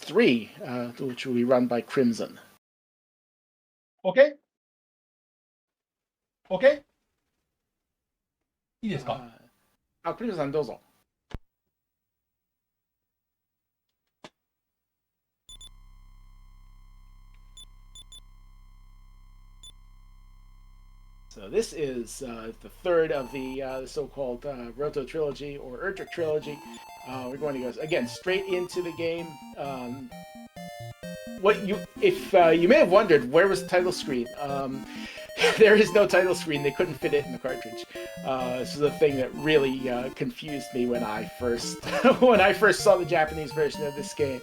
3, which will be run by Crimson. OK? OK? いいですか？クリムさんどうぞ。So this is the third of the so-called Roto trilogy or Erdrick trilogy. We're going to go again straight into the game. If you may have wondered where was the title screen, there is no title screen. They couldn't fit it in the cartridge. This is the thing that really confused me when I first saw the Japanese version of this game.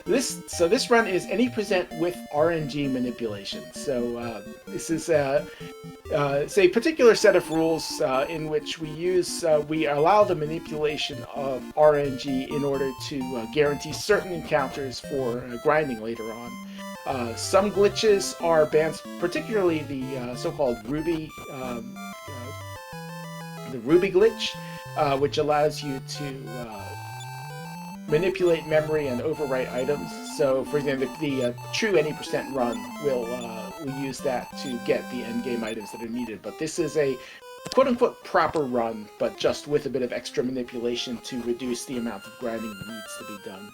This run is any percent with RNG manipulation. So this is it's a particular set of rules in which we allow the manipulation of RNG in order to guarantee certain encounters for grinding later on. Some glitches are banned, particularly the so-called Ruby glitch, which allows you to manipulate memory and overwrite items. So, for example, the true any percent run will use that to get the endgame items that are needed. But this is a quote-unquote proper run, but just with a bit of extra manipulation to reduce the amount of grinding that needs to be done.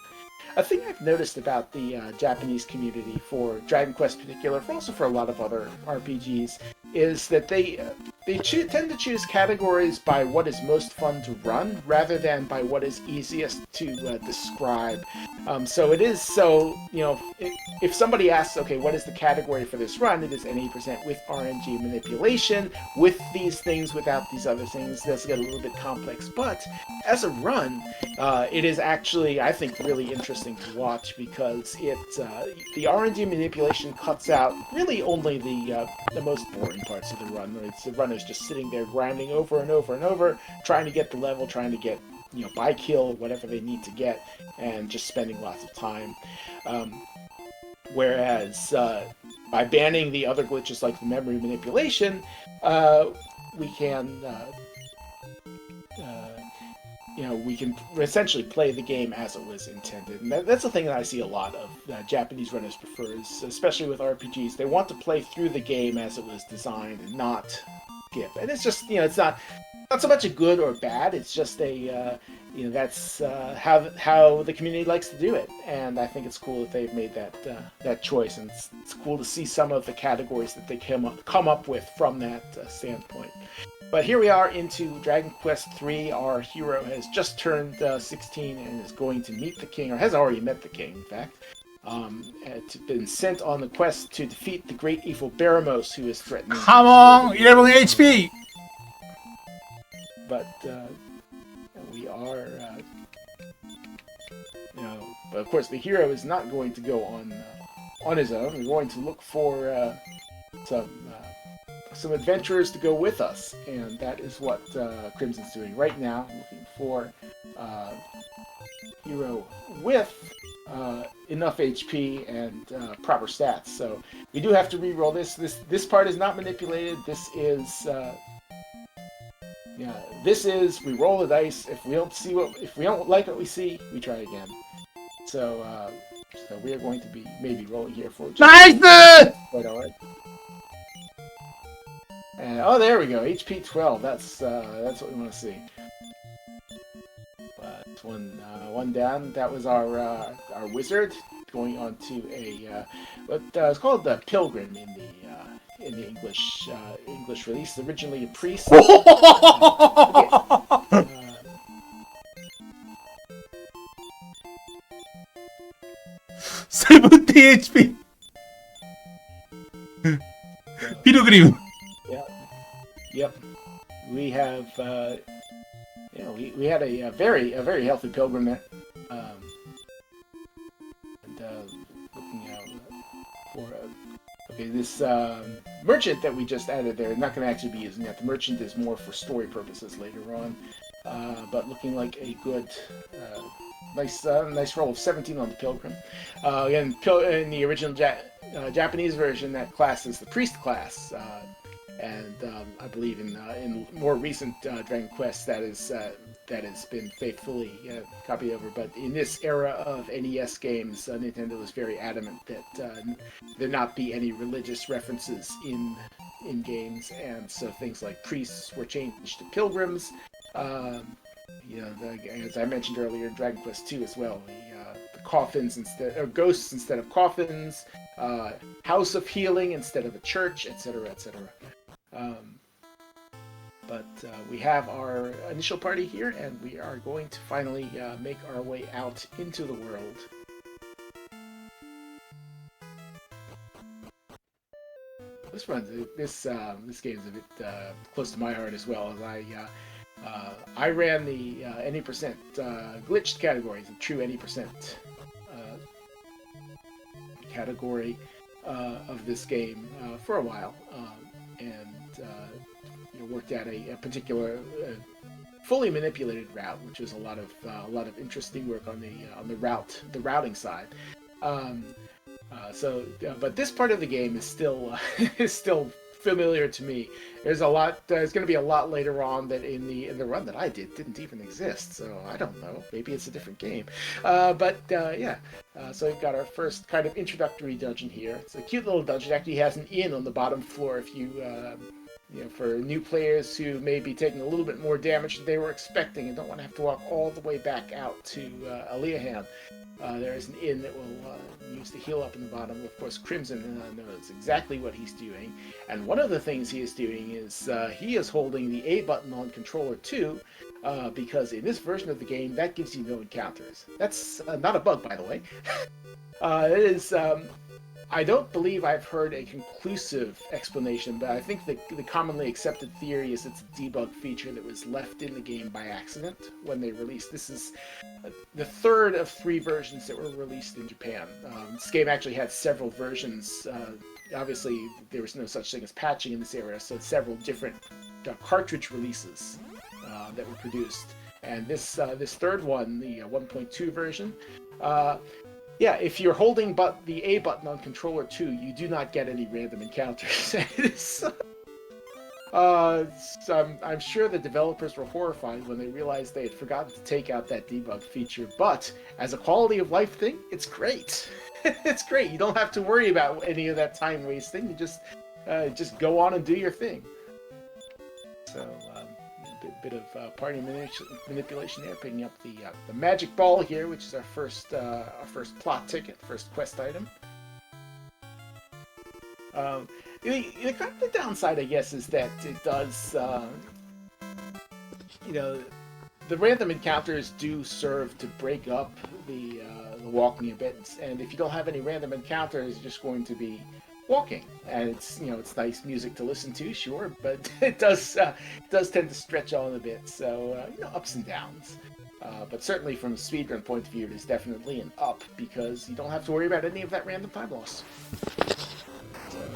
A thing I've noticed about the Japanese community for Dragon Quest in particular, also for a lot of other RPGs, is that they tend to choose categories by what is most fun to run rather than by what is easiest to describe. So it is if somebody asks, okay, what is the category for this run? It is any percent with RNG manipulation, with these things, without these other things. That's get a little bit complex, but as a run, it is actually, I think, really interesting to watch because the RNG manipulation cuts out really only the most boring parts of the run. It's the runners just sitting there grinding over and over and over, trying to get the level, trying to get buy kill, whatever they need to get, and just spending lots of time. Whereas by banning the other glitches like the memory manipulation, we can we can essentially play the game as it was intended. And that's the thing that I see a lot of Japanese runners prefers, especially with RPGs. They want to play through the game as it was designed and not skip. And it's just, it's not so much a good or bad. It's just that's how the community likes to do it. And I think it's cool that they've made that choice. And it's cool to see some of the categories that they come up with from that standpoint. But here we are into Dragon Quest III. Our hero has just turned 16 and is going to meet the king, or has already met the king, in fact. It's been sent on the quest to defeat the great evil Baramos, who is threatening. Come on, 11 HP! But we are, but of course the hero is not going to go on his own. We're going to look for some adventurers to go with us, and that is what Crimson's doing right now, looking for hero with enough HP and proper stats. So we do have to re-roll this. This part is not manipulated. This is we roll the dice. If we don't like what we see, we try again. So we are going to be maybe rolling here for nice. Quite all right. And there we go. HP 12. That's what we want to see. But one down. That was our wizard going on to it's called the Pilgrim in the English release. Originally a priest. 70 HP. Pilgrim. Yep. We have we had a very healthy pilgrim there. Looking out for this merchant that we just added there. Not going to actually be using that. The merchant is more for story purposes later on. But looking like a good nice roll of 17 on the pilgrim. Again, in the original Japanese version, that class is the priest class. And I believe in more recent Dragon Quest, that is that has been faithfully copied over. But in this era of NES games, Nintendo was very adamant that there not be any religious references in games, and so things like priests were changed to pilgrims. As I mentioned earlier, in Dragon Quest II as well, the coffins or ghosts instead of coffins, house of healing instead of a church, etc., etc. But we have our initial party here, and we are going to finally make our way out into the world. This game is a bit close to my heart as well, as I ran the any percent glitched categories, the true any percent category of this game for a while, and worked at a particular fully manipulated route, which was a lot of interesting work on the routing side. But this part of the game is still is still familiar to me. There's going to be a lot later on that in the run that I didn't even exist. So I don't know. Maybe it's a different game. So we've got our first kind of introductory dungeon here. It's a cute little dungeon. It actually has an inn on the bottom floor if you. For new players who may be taking a little bit more damage than they were expecting and don't want to have to walk all the way back out to Aliahan. There is an inn that will use to heal up in the bottom. Of course, Crimson knows exactly what he's doing. And one of the things he is doing is he is holding the A button on Controller 2 because in this version of the game, that gives you no encounters. That's not a bug, by the way. It is... I don't believe I've heard a conclusive explanation, but I think the commonly accepted theory is it's a debug feature that was left in the game by accident when they released. This is the third of 3 versions that were released in Japan. This game actually had several versions. Obviously, there was no such thing as patching in this era, so several different cartridge releases that were produced. And this third one, the 1.2 version, if you're holding the A button on Controller 2, you do not get any random encounters. I'm sure the developers were horrified when they realized they had forgotten to take out that debug feature, but as a quality of life thing, it's great. It's great. You don't have to worry about any of that time wasting. You just go on and do your thing. So, a bit of party manipulation there, picking up the magic ball here, which is our first plot ticket, first quest item. The downside, I guess, is that it does, the random encounters do serve to break up the walking a bit, and if you don't have any random encounters, you're just going to be walking, and it's nice music to listen to, sure, but it does tend to stretch on a bit, so ups and downs. But certainly from a speedrun point of view, it is definitely an up because you don't have to worry about any of that random time loss. So here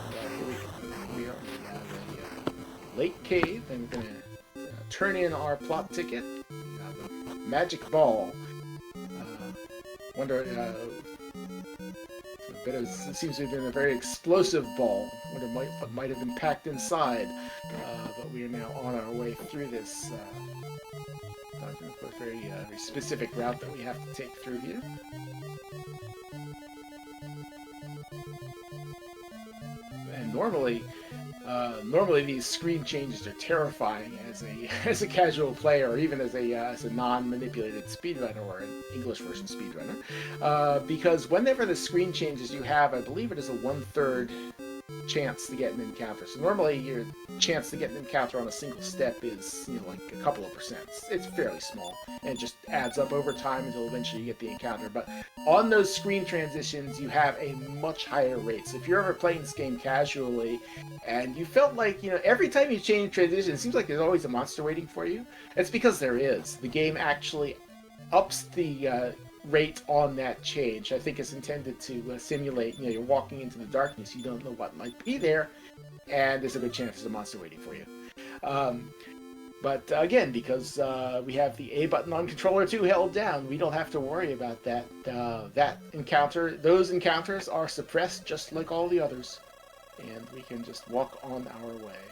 we are. We have a lake cave, and we're gonna turn in our plot ticket. We have a magic ball. It seems to have been a very explosive ball. Wonder what might have been packed inside. But we are now on our way through this very specific route that we have to take through here. And normally these screen changes are terrifying as a casual player, or even as a non-manipulated speedrunner or an English version speedrunner, because whenever the screen changes, you have, I believe it is a 1/3 chance to get an encounter. So normally your chance to get an encounter on a single step is like a couple of percent. It's fairly small, and it just adds up over time until eventually you get the encounter. But on those screen transitions, you have a much higher rate. So if you're ever playing this game casually, and you felt like every time you change transition, it seems like there's always a monster waiting for you, it's because there is. The game actually ups the rate on that change. I think it's intended to simulate, you're walking into the darkness, you don't know what might be there, and there's a good chance there's a monster waiting for you. But again, because we have the A button on Controller 2 held down, we don't have to worry about that. Those encounters are suppressed just like all the others, and we can just walk on our way.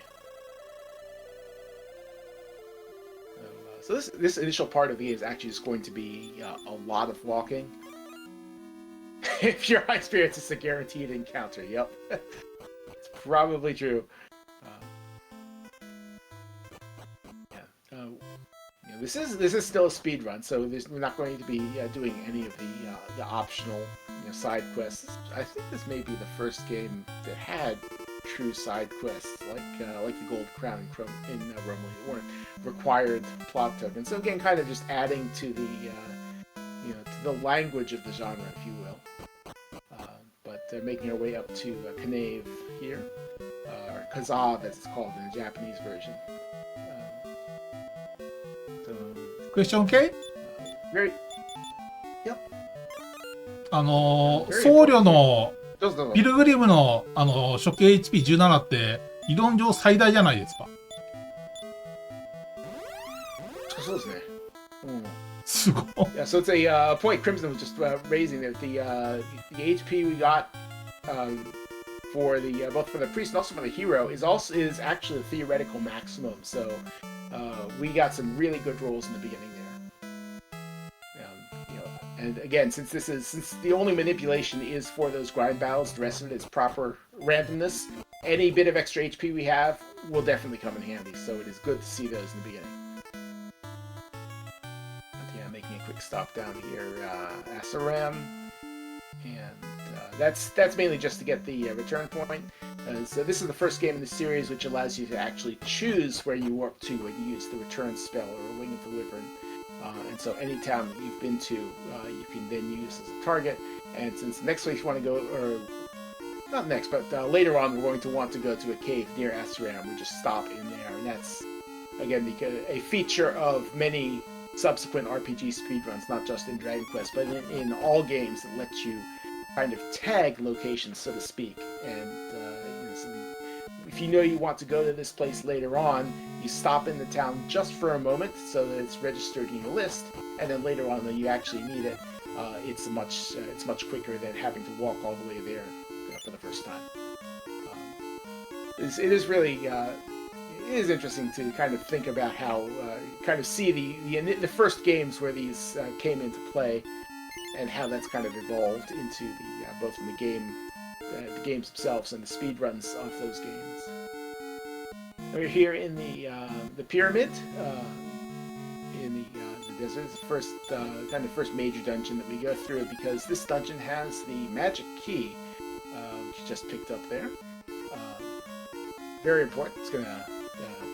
So this initial part of the game is actually just going to be a lot of walking. If you're high spirits, it's a guaranteed encounter. Yep, it's probably true. This is still a speed run, so we're not going to be doing any of the optional side quests. I think this may be the first game that had true side quests, like the Gold Crown in Rome, that weren't required plot tokens. So again, kind of just adding to the to the language of the genre, if you will. But making our way up to Knave here, or Kazav as it's called in the Japanese version. Question K? Very. Yep. 僧侶のピルグリムの初期 HP17 って理論上最大じゃないですか。そうですね。すごい。Yeah, so it's a point Crimson was just raising that the HP we got for the both for the priest and also for the hero is actually the theoretical maximum. So we got some really good rolls in the beginning there. And again, since the only manipulation is for those grind battles, the rest of it is proper randomness. Any bit of extra HP we have will definitely come in handy. So it is good to see those in the beginning. Making a quick stop down here, Asaram, and that's mainly just to get the return point. So this is the first game in the series which allows you to actually choose where you warp to when you use the return spell or Wing of the Wyvern. And so any town that you've been to, you can then use as a target. And since next week you want to go, or not next, but later on we're going to want to go to a cave near Asaram, we just stop in there, and that's again a feature of many subsequent RPG speedruns, not just in Dragon Quest, but in all games that let you kind of tag locations, so to speak. And so if you know you want to go to this place later on, you stop in the town just for a moment so that it's registered in your list, and then later on when you actually need it, it's much quicker than having to walk all the way there for the first time. It is really it is interesting to kind of think about how, kind of see the first games where these came into play, and how that's kind of evolved into both in the games themselves and the speed runs of those games. We're here in the pyramid, in the desert. It's the first kind of first major dungeon that we go through, because this dungeon has the magic key, which you just picked up there. Very important. It's gonna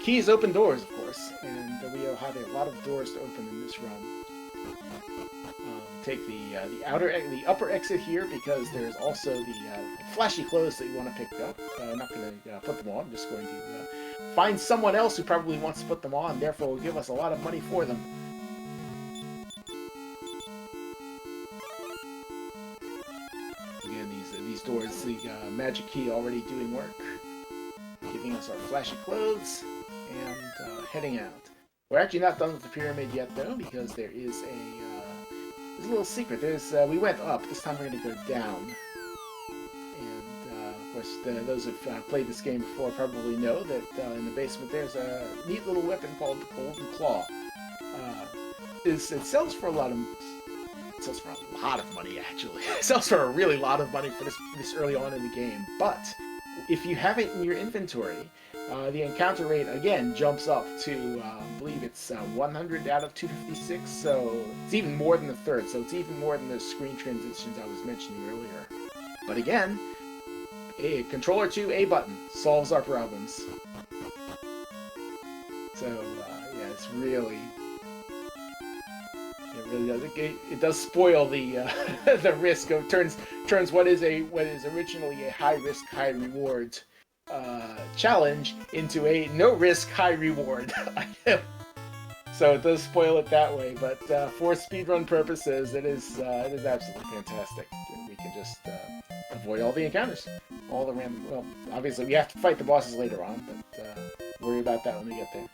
keys open doors, of course, and we'll have a lot of doors to open in this run. Take the upper exit here, because there's also the flashy clothes that you want to pick up. I'm not going to put them on. I'm just going to find someone else who probably wants to put them on. Therefore, will give us a lot of money for them. Again, these doors, the magic key already doing work, giving us our flashy clothes, and heading out. We're actually not done with the pyramid yet, though, because there is there's a little secret. We went up. This time we're going to go down. And, of course, those who've played this game before probably know that in the basement there's a neat little weapon called the Golden Claw. It sells for a lot of money, actually. It sells for a really lot of money for this early on in the game. But if you have it in your inventory, the encounter rate, again, jumps up to, I believe it's 100 out of 256, so it's even more than a third, so it's even more than those screen transitions I was mentioning earlier. But again, a controller to A button solves our problems. So, yeah, it's really... It does spoil the the risk of turns what is originally a high risk, high reward challenge into a no risk, high reward item. So it does spoil it that way, but for speedrun purposes, it is absolutely fantastic. We can just avoid all the encounters, all the random. Well, obviously we have to fight the bosses later on, but worry about that when we get there.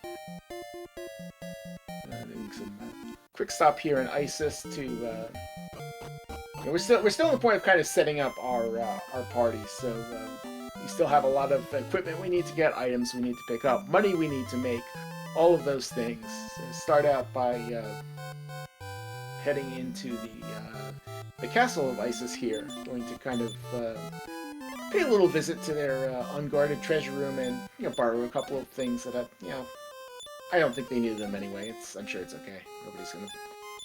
Doing some quick stop here in Isis to. We're still in the point of kind of setting up our party, so we still have a lot of equipment we need to get, items we need to pick up, money we need to make, all of those things. Start out by heading into the castle of Isis here. Going to kind of pay a little visit to their unguarded treasure room and borrow a couple of things that I don't think they needed them anyway. I'm sure it's okay. Nobody's gonna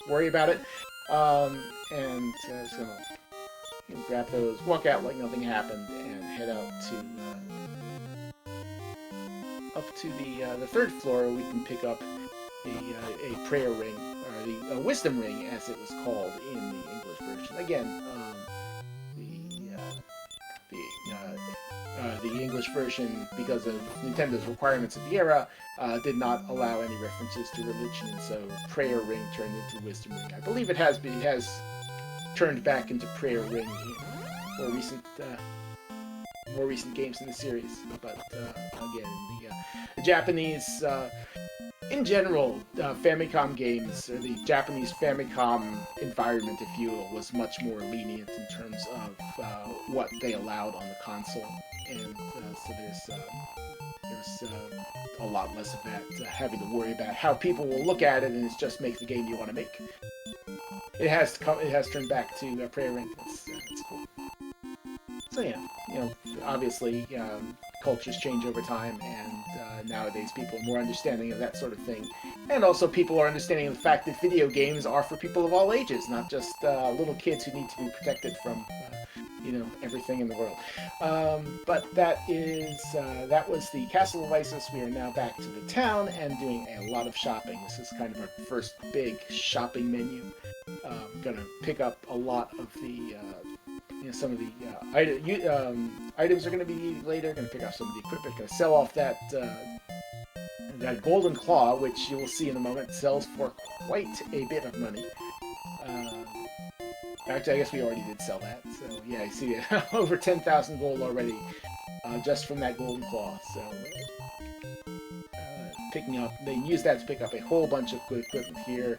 worry about it. And so grab those, walk out like nothing happened, and head out to up to the third floor. We can pick up a prayer ring, or the wisdom ring, as it was called in the English version. Again, the English version, because of Nintendo's requirements of the era, did not allow any references to religion, and so prayer ring turned into wisdom ring. I believe it has turned back into prayer ring in more recent games in the series. But again, the Japanese, in general, Famicom games, or the Japanese Famicom environment, if you will, was much more lenient in terms of what they allowed on the console, and so there's a lot less of that having to worry about how people will look at it, and it just makes the game you want to make. It has turned back to prayer ring. That's cool. So yeah, obviously cultures change over time, and nowadays people are more understanding of that sort of thing, and also people are understanding of the fact that video games are for people of all ages, not just little kids who need to be protected from everything in the world. But that was the Castle of Isis. We are now back to the town and doing a lot of shopping. This is kind of our first big shopping menu. Gonna pick up a lot of the some of the items are going to be needed later. Going to pick up some of the equipment. Going to sell off that golden claw, which you will see in a moment, sells for quite a bit of money. Actually, I guess we already did sell that. So yeah, you see over 10,000 gold already just from that golden claw. So picking up, they use that to pick up a whole bunch of good equipment here.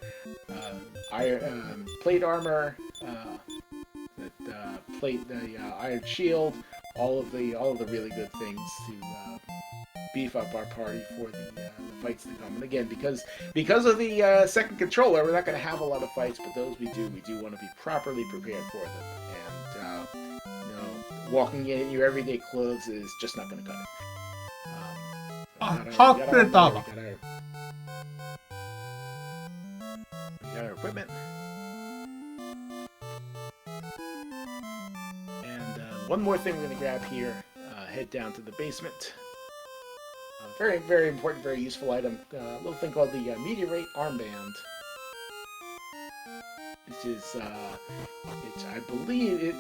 Plate armor. The iron shield, all of the really good things to beef up our party for the fights to come. And again, because of the second controller, we're not going to have a lot of fights, but those we do want to be properly prepared for them. And walking in your everyday clothes is just not going to cut it. We got our equipment. One more thing we're going to grab here, head down to the basement. Very, very important, very useful item. A little thing called the Meteorite Armband. Which is, I believe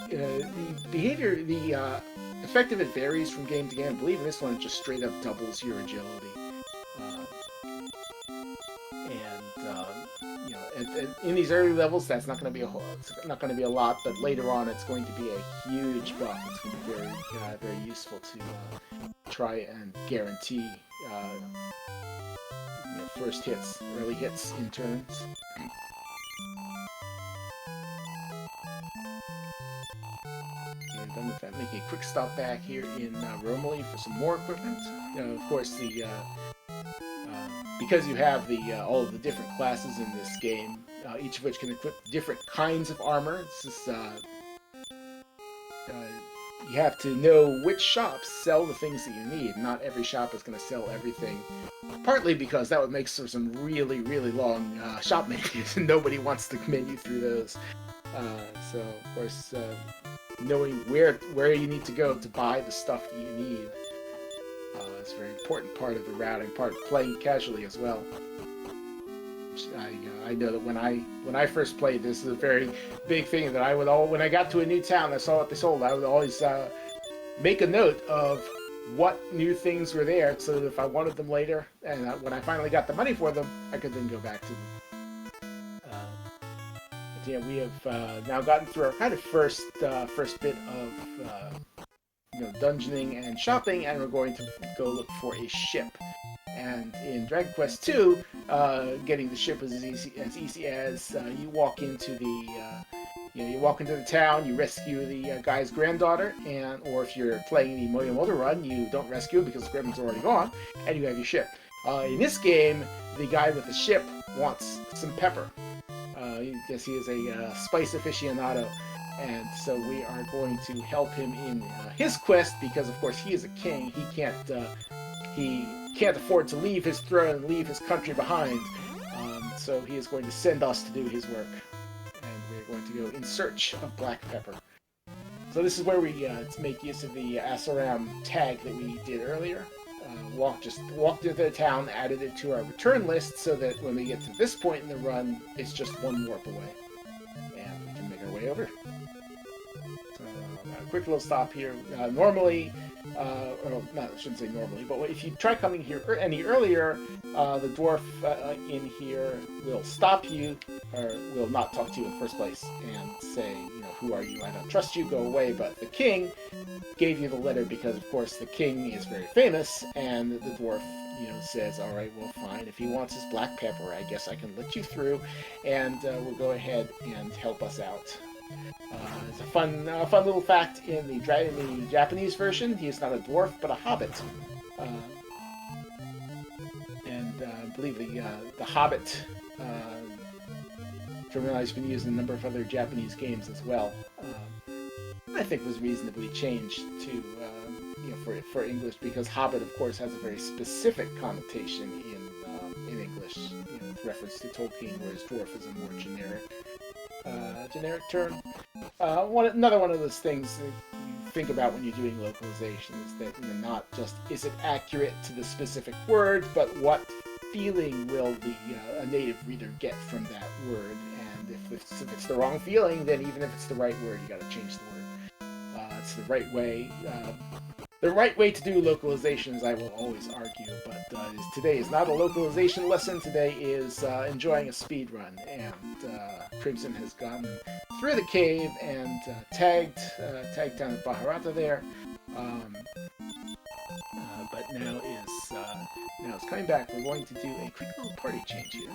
the behavior, the effect of it varies from game to game. I believe in this one it just straight up doubles your agility. In these early levels, that's not going to be a lot, but later on, it's going to be a huge buff. It's going to be very, very useful to try and guarantee first hits, early hits in turns. And done with that, making a quick stop back here in Romilly for some more equipment. Of course, because you have all of the different classes in this game, each of which can equip different kinds of armor. It's just, you have to know which shops sell the things that you need. Not every shop is going to sell everything. Partly because that would make for some really, really long shop menus, and nobody wants to menu through those. So, of course, knowing where you need to go to buy the stuff that you need is a very important part of the routing, part of playing casually as well. I know that when I first played, this is a very big thing that I would when I got to a new town, I saw what they sold, I would always make a note of what new things were there, so that if I wanted them later, and when I finally got the money for them, I could then go back to them. But yeah, we have now gotten through our kind of first bit of dungeoning and shopping, and we're going to go look for a ship. And in Dragon Quest II, getting the ship is as easy as you walk into the town, you rescue the guy's granddaughter, or if you're playing the Moyo Motor Run, you don't rescue him because the grandma's already gone, and you have your ship. In this game, the guy with the ship wants some pepper. I guess he is a spice aficionado, and so we are going to help him in his quest because, of course, he is a king. He can't afford to leave his throne and leave his country behind. So he is going to send us to do his work, and we're going to go in search of black pepper. So this is where we make use of the Asaram tag that we did earlier. Walked into the town, added it to our return list, so that when we get to this point in the run, it's just one warp away, and we can make our way over. So a quick little stop here. Normally, I shouldn't say normally, but if you try coming here any earlier, the dwarf in here will stop you, or will not talk to you in the first place, and say, who are you? I don't trust you, go away. But the king gave you the letter because, of course, the king is very famous, and the dwarf, says, all right, well, fine. If he wants his black pepper, I guess I can let you through, and will go ahead and help us out. It's a fun little fact in the Japanese version. He is not a dwarf, but a hobbit. I believe the hobbit terminology has been used in a number of other Japanese games as well. I think was reasonably changed to for English, because hobbit, of course, has a very specific connotation in English, with reference to Tolkien, whereas dwarf is a more generic term. Another one of those things that you think about when you're doing localization is that not just is it accurate to the specific word, but what feeling will a native reader get from that word. And if it's the wrong feeling, then even if it's the right word, you got to change the word. It's the right way. The right way to do localizations, I will always argue, but today is not a localization lesson. Today is enjoying a speed run, and Crimson has gone through the cave and tagged down at Baharata there, but now it's coming back. We're going to do a quick little party change here.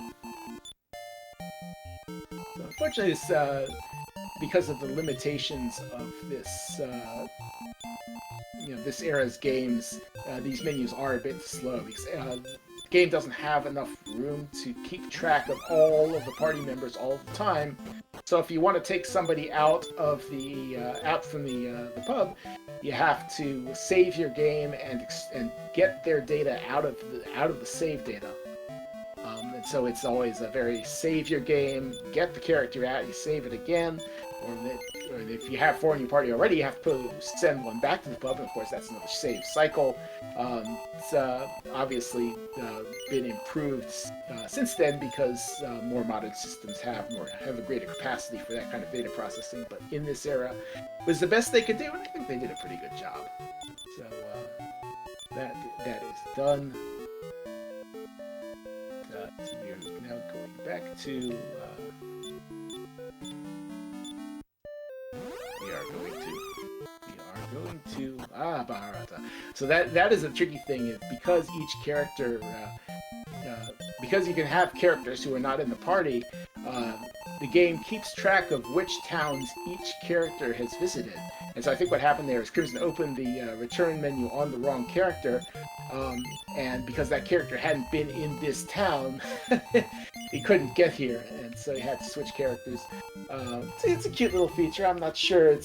So unfortunately, it's because of the limitations of this. This era's games, these menus are a bit slow because the game doesn't have enough room to keep track of all of the party members all the time. So if you want to take somebody out of from the pub, you have to save your game and get their data out of the save data. And so it's always a very save your game, get the character out, you save it again, or if you have 4 in your party already, you have to send one back to the pub, and of course that's another save cycle. It's obviously been improved since then because more modern systems have a greater capacity for that kind of data processing. But in this era, it was the best they could do, and I think they did a pretty good job. So that is done. We're now going back to. We are going to Baharata. So that is a tricky thing, is because each character, because you can have characters who are not in the party, the game keeps track of which towns each character has visited. And so I think what happened there is Crimson opened the return menu on the wrong character, and because that character hadn't been in this town, he couldn't get here, and so he had to switch characters. It's a cute little feature. I'm not sure.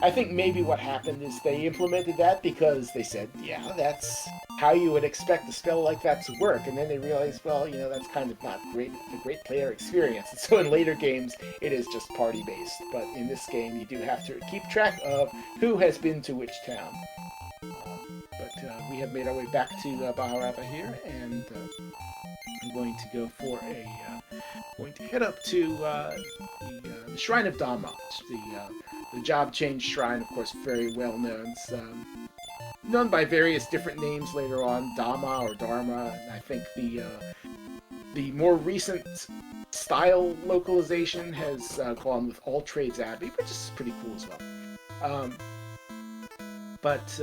I think maybe what happened is they implemented that because they said, yeah, that's how you would expect a spell like that to work, and then they realized, well, that's kind of not a great player experience. And so in later games, it is just party-based, but in this game, you do have to keep track of who has been to which town. We have made our way back to Baharata here, and I'm going to go for going to head up to the Shrine of Dharma, the job change shrine, of course, very well known. It's known by various different names later on, Dharma or Dharma, and I think the more recent style localization has gone with All Trades Abbey, which is pretty cool as well. But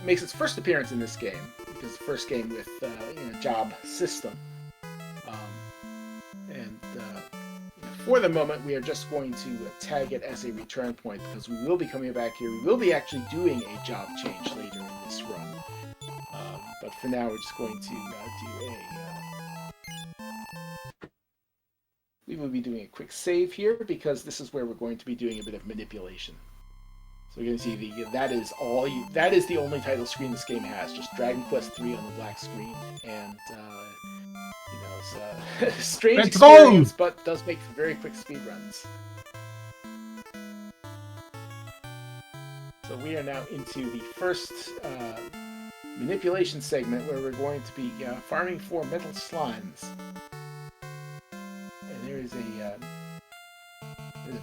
makes its first appearance in this game, because the first game with job system. For the moment, we are just going to tag it as a return point, because we will be coming back here. We will be actually doing a job change later in this run. But for now, we're just going to do a... we will be doing a quick save here because this is where we're going to be doing a bit of manipulation. So we're going to see that is the only title screen this game has, just Dragon Quest III on the black screen, and it's a strange experience, but does make for very quick speedruns. So we are now into the first manipulation segment where we're going to be farming for metal slimes. And there's a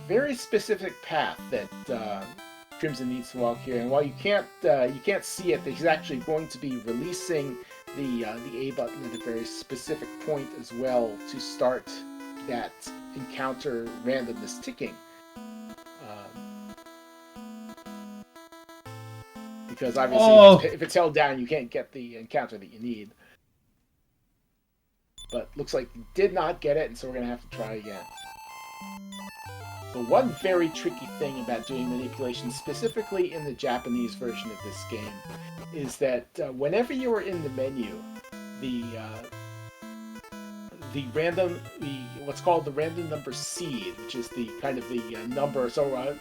very specific path that Crimson needs to walk here. And while you can't see it, he's actually going to be releasing the A button at a very specific point as well to start that encounter randomness ticking. Because obviously, if it's held down, you can't get the encounter that you need. But looks like you did not get it, and so we're going to have to try again. So one very tricky thing about doing manipulation, specifically in the Japanese version of this game, is that whenever you are in the menu, what's called the random number seed, which is the kind of the number. So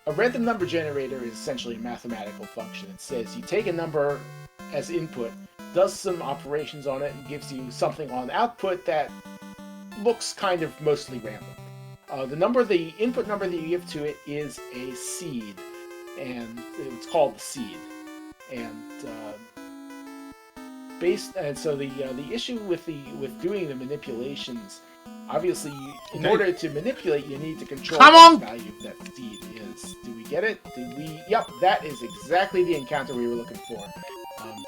a random number generator is essentially a mathematical function. It says you take a number as input, does some operations on it, and gives you something on output that looks kind of mostly random. The input number that you give to it is a seed, and it's called the seed. And so the issue with doing the manipulations, obviously, in order to manipulate, you need to control what the value of that seed is. Do we get it? Yep, that is exactly the encounter we were looking for.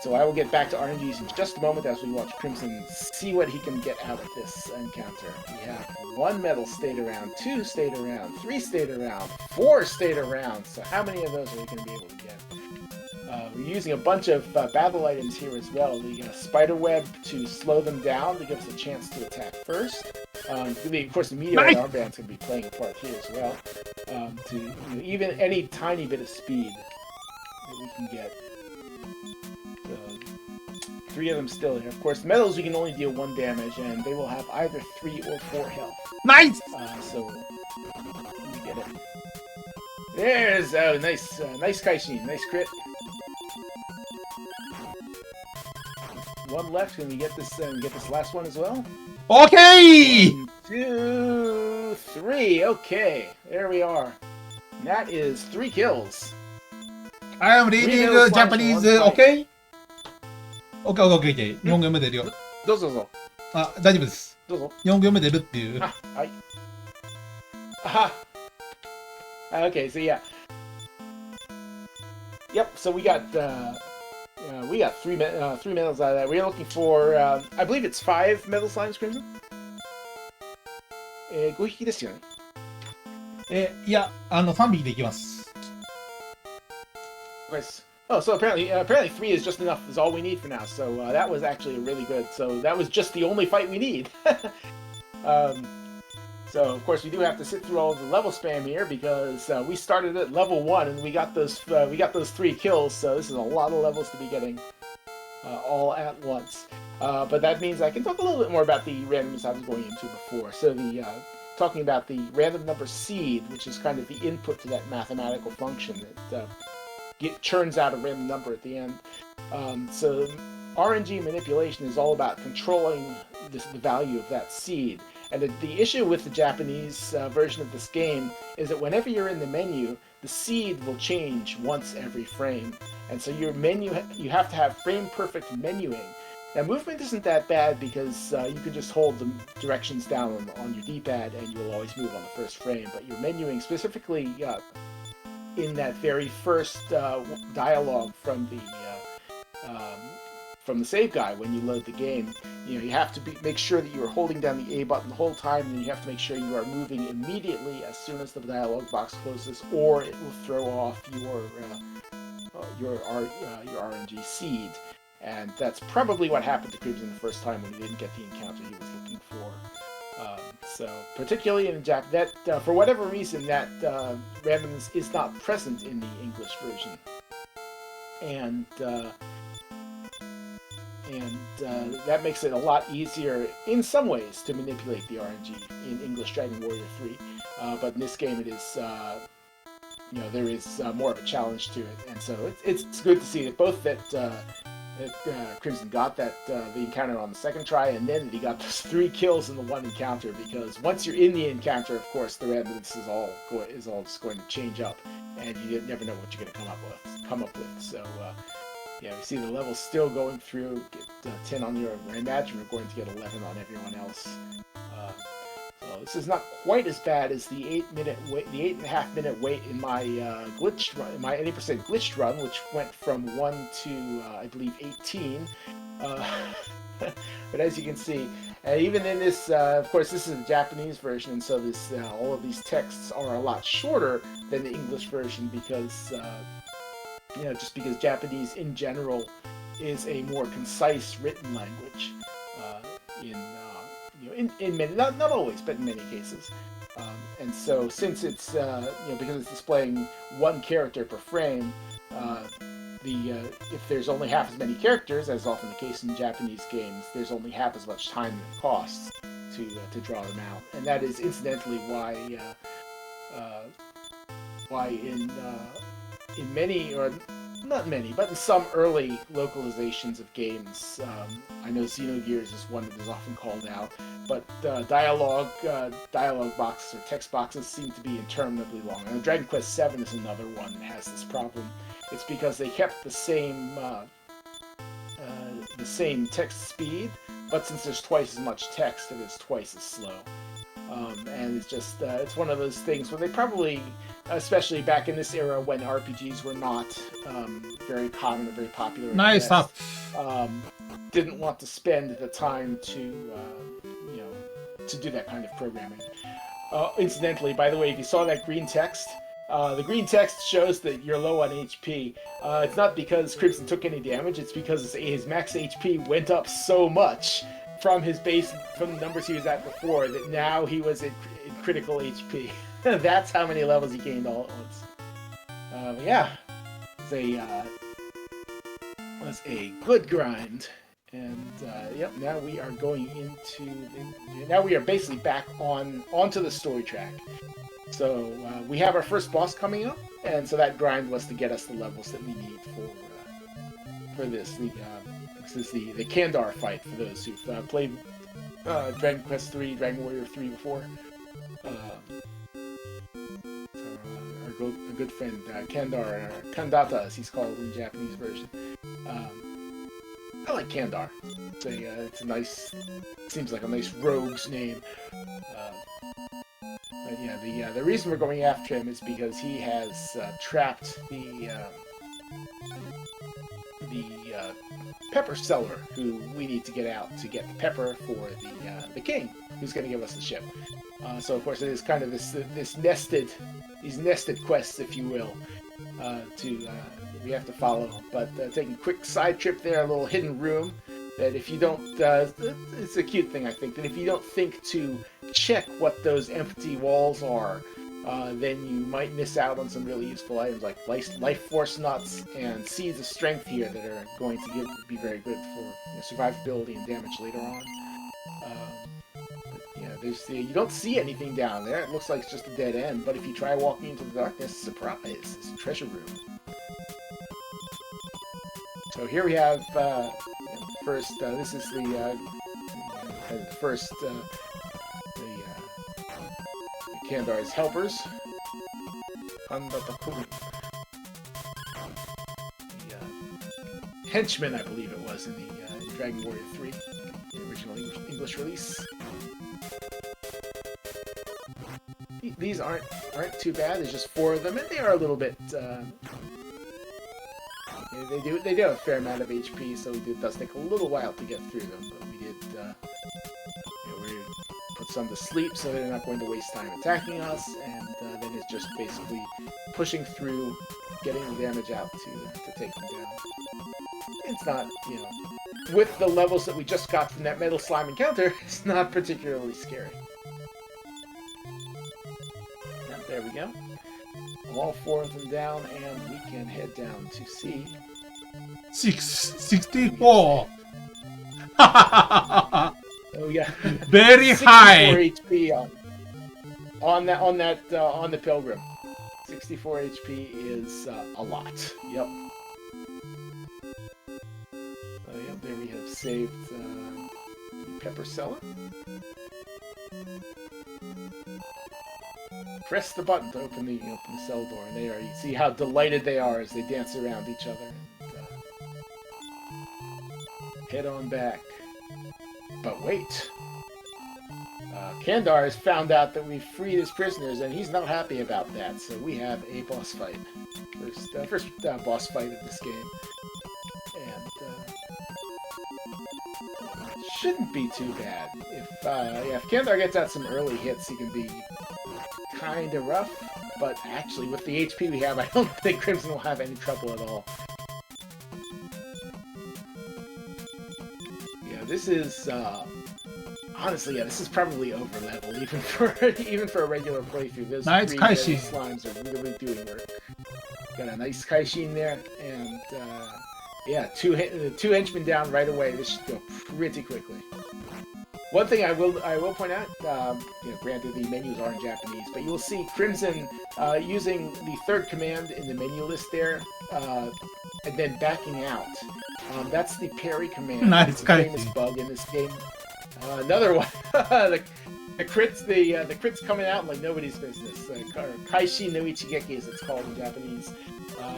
So I will get back to RNGs in just a moment as we watch Crimson see what he can get out of this encounter. We have 1 metal stayed around, 2 stayed around, 3 stayed around, 4 stayed around. So how many of those are we going to be able to get? We're using a bunch of battle items here as well. The spider web to slow them down to give us a chance to attack first. Of course, the meteorite armband's going to be playing a part here as well. Even any tiny bit of speed that we can get. 3 of them still here. Of course, metals we can only deal 1 damage, and they will have either 3 or 4 health. Nice! So we get it. There's nice Kaishin, nice crit. 1 left. Can we get this last one as well? Okay! 1, 2, 3. Okay, there we are. And that is 3 kills. I am reading Japanese, okay? OK。日本語読めてるよ。どうぞどうぞ。あ、大丈夫です。どうぞ。日本語読めてるっていう。はい。Okay, so yeah. Yep, so we got 3 medals out of that. We're looking for, I believe it's 5 metal slimes, Crimson? 5匹ですよね。いや、3匹でいきます。Oh, so apparently 3 is just enough, is all we need for now. So that was actually really good. So that was just the only fight we need. So of course we do have to sit through all of the level spam here because we started at level 1 and we got those 3 kills. So this is a lot of levels to be getting all at once. But that means I can talk a little bit more about the randomness I was going into before. So talking about the random number seed, which is kind of the input to that mathematical function that churns out a random number at the end. So RNG manipulation is all about controlling the value of that seed. And the issue with the Japanese version of this game is that whenever you're in the menu, the seed will change once every frame. And so your menu, you have to have frame-perfect menuing. Now, movement isn't that bad because you can just hold the directions down on your D-pad and you will always move on the first frame. But your menuing, specifically in that very first dialogue from the save guide when you load the game, you have to make sure that you are holding down the A button the whole time, and you have to make sure you are moving immediately as soon as the dialog box closes, or it will throw off your RNG seed. And that's probably what happened to Crimson the first time when he didn't get the encounter he was looking for. So particularly in Jap, that for whatever reason that randomness is not present in the English version, and and that makes it a lot easier in some ways to manipulate the RNG in English Dragon Warrior 3. But in this game, it is there is more of a challenge to it, and so it's good to see that both that Crimson got the encounter on the second try, and then that he got those 3 kills in the one encounter. Because once you're in the encounter, of course, the randomness is all just going to change up, and you never know what you're going to come up with. So. Yeah, we see the levels still going through. Get 10 on your. I imagine we're going to get 11 on everyone else. So this is not quite as bad as the 8.5 minute wait in my glitched run, my 80% glitched run, which went from 1 to I believe 18. But as you can see, even in this, of course, this is the Japanese version, and so this all of these texts are a lot shorter than the English version because. Just because Japanese in general is a more concise written language in many, not always, but in many cases. And so since it's because it's displaying 1 character per frame, if there's only half as many characters, as is often the case in Japanese games, there's only half as much time it costs to draw them out, and that is incidentally why in many, or not many, but in some early localizations of games, I know Xenogears is one that is often called out, but dialogue boxes or text boxes seem to be interminably long. And Dragon Quest VII is another one that has this problem. It's because they kept the same text speed, but since there's twice as much text, it is twice as slow. And it's just, it's one of those things where they probably, especially back in this era when RPGs were not very common or very popular, Nice up. Didn't want to spend the time to do that kind of programming. Incidentally, by the way, if you saw that green text, the green text shows that you're low on HP. It's not because Crimson took any damage, it's because his max HP went up so much from the numbers he was at before, that now he was in critical HP. That's how many levels he gained all at once. Yeah, it was a good grind. And yep, now we are going now we are basically back onto the story track. So we have our first boss coming up, and so that grind was to get us the levels that we need for this. This is the Kandar fight for those who've played Dragon Quest 3, Dragon Warrior 3 before. Our good friend Kandar, or Kandata as he's called in the Japanese version. I like Kandar. It's a nice, seems like a nice rogue's name. But yeah, the reason we're going after him is because he has trapped the pepper seller, who we need to get out to get the pepper for the king, who's going to give us the ship. So of course it is kind of these nested quests, if you will, we have to follow. But taking a quick side trip there, a little hidden room that if you don't, it's a cute thing, I think, that if you don't think to check what those empty walls are, then you might miss out on some really useful items like life force nuts and seeds of strength here that are going to be very good for survivability and damage later on. You don't see anything down there. It looks like it's just a dead end, but if you try walking into the darkness, surprise, it's a treasure room. So here we have first. This is the first. Kandar's helpers. The henchmen, I believe it was, in the Dragon Warrior 3, the original English release. These aren't too bad. There's just 4 of them, and they are a little bit. They do have a fair amount of HP, so it does take a little while to get through them. But we did. We put some to sleep, so they're not going to waste time attacking us, and then it's just basically pushing through, getting the damage out to take them down. It's not, with the levels that we just got from that Metal Slime encounter, it's not particularly scary. There we go. All 4 of them down, and we can head down to C. 64! Oh yeah. Very 64 high. HP on the Pilgrim. 64 HP is a lot. Yep. Yep. There we have saved Pepper Cellar. Press the button to open the cell door, and there you see how delighted they are as they dance around each other. And, head on back. But wait. Kandar has found out that we've freed his prisoners, and he's not happy about that. So we have a boss fight. First boss fight of this game. And shouldn't be too bad. If Kandar gets out some early hits, he can be kind of rough. But actually, with the HP we have, I don't think Crimson will have any trouble at all. Yeah, this is... honestly, yeah, this is probably over level, even for a regular playthrough. Those nice three Kaishin. slimes are really doing work. Got a nice Kaishin there, and yeah, two henchmen down right away. This should go pretty quickly. One thing I will point out, granted the menus are in Japanese, but you will see Crimson using the third command in the menu list there, and then backing out. That's the parry command. Nice It's a famous bug in this game. Another one, the crits coming out like nobody's business. Kaishi no Ichigeki, as it's called in Japanese.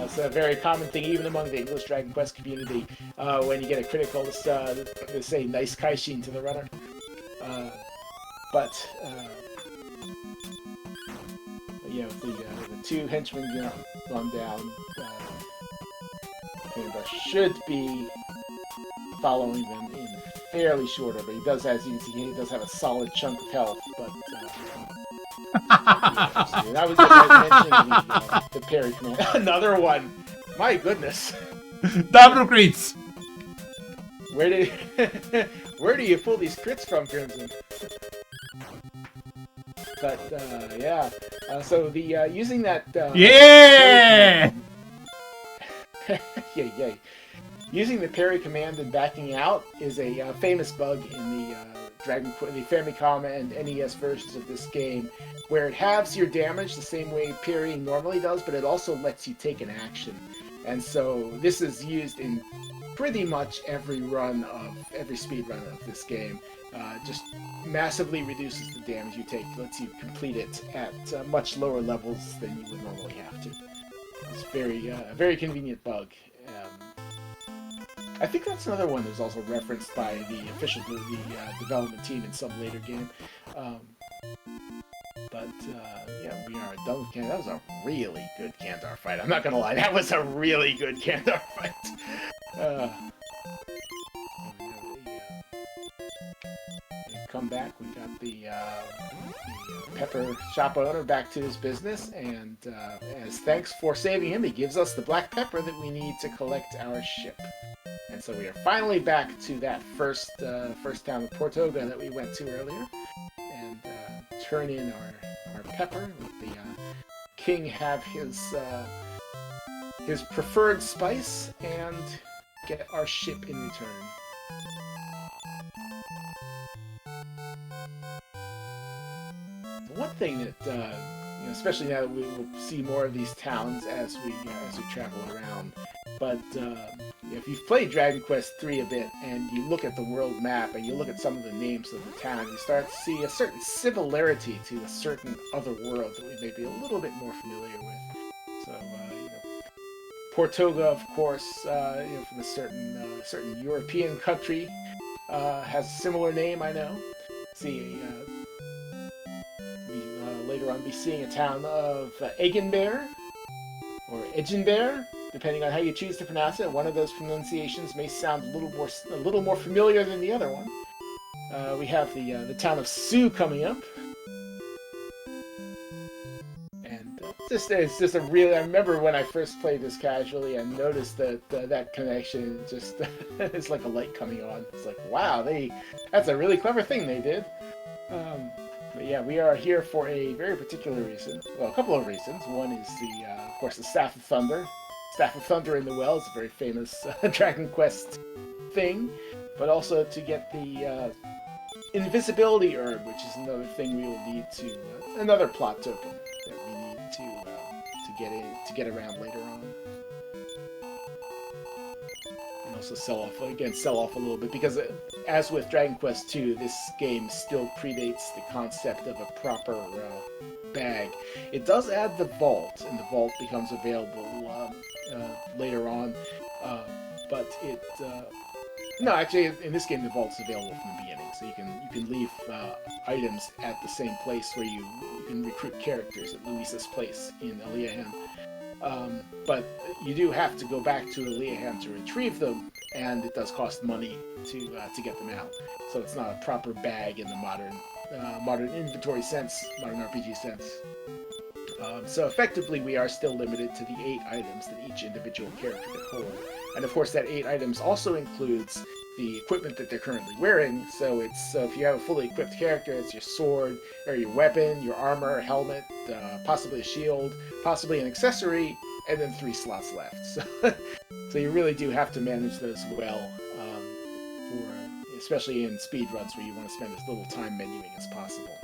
It's a very common thing, even among the English Dragon Quest community. When you get a critical, to say "nice Kaishin" to the runner. The two henchmen gone down. Kandar should be following them in fairly short order. He does, as you can see, he does have a solid chunk of health, but and I was just mentioning the parry command. Another one! My goodness! Double crits! Where do you pull these crits from, Crimson? But yeah, so the using that Yeah! yay. Using the parry command and backing out is a famous bug in the the Famicom and NES versions of this game, where it halves your damage the same way parrying normally does, but it also lets you take an action. And so this is used in pretty much every speed run of this game. Just massively reduces the damage you take, lets you complete it at much lower levels than you would normally have to. It's a very convenient bug. I think that's another one that's also referenced by the official development team in some later game. Yeah, we are done with Kandar. That was a really good Kandar fight. I'm not gonna lie, that was a really good Kandar fight. Come back. We got the pepper shop owner back to his business, and as thanks for saving him, he gives us the black pepper that we need to collect our ship. And so we are finally back to that first town of Portoga that we went to earlier, and turn in our pepper. Let the king have his preferred spice, and get our ship in return. One thing that, especially now that we will see more of these towns as we travel around, but if you've played Dragon Quest III a bit and you look at the world map and you look at some of the names of the town, you start to see a certain similarity to a certain other world that we may be a little bit more familiar with. So, Portoga, of course, from a certain European country, has a similar name, I know. See, later on be seeing a town of Egenbear, or Egenbear, depending on how you choose to pronounce it. One of those pronunciations may sound a little more familiar than the other one. We have the town of Sue coming up, and it's just a really. I remember when I first played this casually, I noticed that connection. Just it's like a light coming on. It's like, wow, that's a really clever thing they did. But yeah, we are here for a very particular reason. Well, a couple of reasons. One is of course, the Staff of Thunder. Staff of Thunder in the Well is a very famous Dragon Quest thing. but also to get the invisibility herb, which is another thing we will need to another plot token that we need to get around later on. And also sell off a little bit, because as with Dragon Quest II, this game still predates the concept of a proper bag. It does add the vault, and the vault becomes available later on, but it no, actually, in this game, the vault's available from the beginning, so you can leave items at the same place where you can recruit characters at Luisa's place in Eliahan. But you do have to go back to Eliahan to retrieve them, and it does cost money to get them out. So it's not a proper bag in the modern inventory sense, modern RPG sense. So effectively, we are still limited to the 8 items that each individual character can hold. And of course, that 8 items also includes the equipment that they're currently wearing. So if you have a fully equipped character, it's your sword, or your weapon, your armor, helmet, possibly a shield, possibly an accessory, and then 3 slots left. So you really do have to manage those well, especially in speed runs where you want to spend as little time menuing as possible.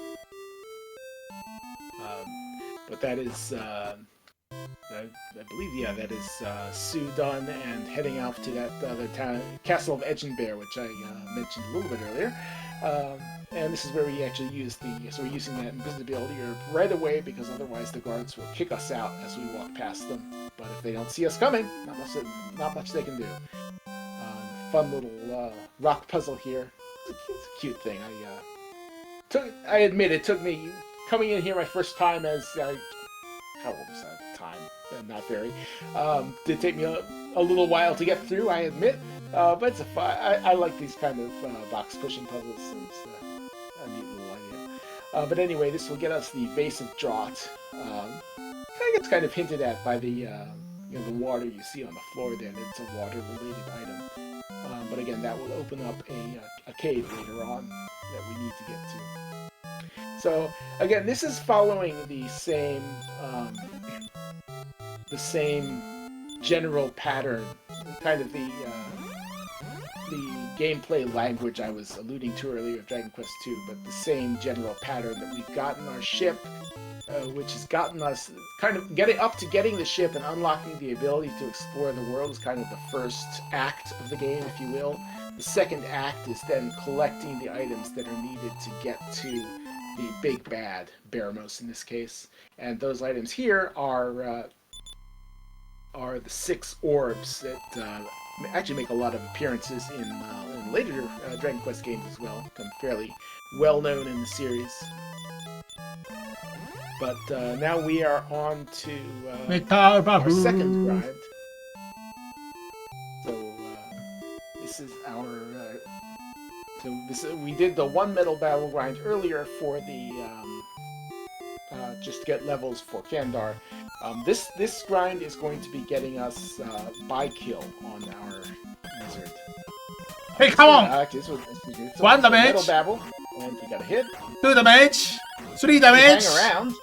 But that is, I believe, that is Sue done and heading out to that other town, Castle of Edgenbear, which I mentioned a little bit earlier. And this is where we actually use so we're using that invisibility herb right away, because otherwise the guards will kick us out as we walk past them. But if they don't see us coming, not much they can do. Fun little rock puzzle here. It's a cute thing. I admit it took me coming in here my first time as how old was I at the time? Not very. Did take me a little while to get through, I admit. But it's a fun. I like these kind of box pushing puzzles. So it's a neat little idea. But anyway, this will get us the Vase of Draught. It's kind of hinted at by the the water you see on the floor there. It's a water-related item. But again, that will open up a cave later on that we need to get to. So again, this is following the same general pattern, kind of the gameplay language I was alluding to earlier of Dragon Quest II, but the same general pattern that we've gotten our ship, which has gotten us kind of getting the ship and unlocking the ability to explore the world is kind of the first act of the game, if you will. The second act is then collecting the items that are needed to get to the big bad, Baramos in this case. And those items here are the 6 orbs that actually make a lot of appearances in later Dragon Quest games as well. Become fairly well known in the series. But now we are on to our second grind. So this is our. We did the 1 metal battle grind earlier for the just to get levels for Kandar. This grind is going to be getting us by kill on our wizard. Hey, come on! One damage. Metal babble, and you got a hit. 2 damage. 3 damage. Hang around.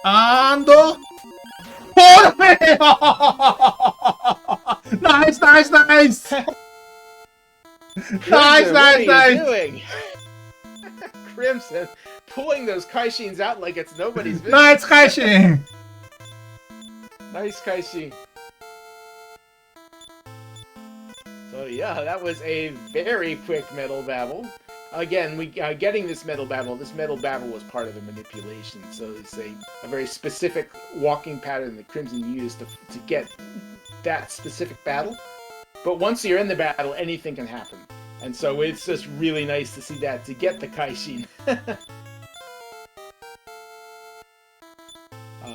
And 4 damage. Nice. Crimson, what are you doing? Crimson, pulling those Kaishins out like it's nobody's business. Nice Kaishin. Nice Kaishin. So yeah, that was a very quick metal babble. Again, we getting this metal babble. This metal babble was part of the manipulation. So it's a very specific walking pattern that Crimson used to get that specific battle. But once you're in the battle, anything can happen. And so it's just really nice to see that, to get the Kaishin.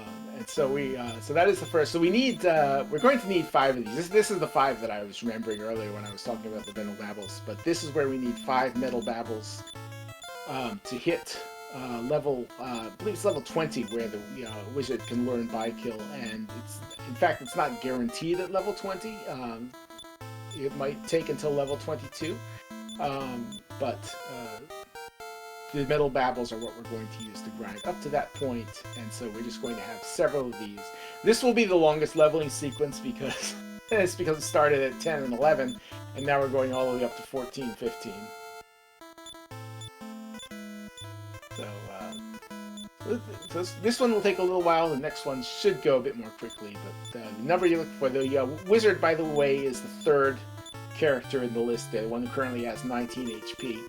And so so that is the first. So we need, we're going to need 5 of these. This is the 5 that I was remembering earlier when I was talking about the metal babbles. But this is where we need 5 metal babbles to hit level, I believe it's level 20, where the wizard can learn by kill. And in fact, it's not guaranteed at level 20. It might take until level 22, but the metal babbles are what we're going to use to grind up to that point, and so we're just going to have several of these. This will be the longest leveling sequence because It's because it started at 10 and 11, and now we're going all the way up to 14, 15. So this one will take a little while. The next one should go a bit more quickly. But the number you look for, the wizard, by the way, is the third character in the list. The one who currently has 19 HP.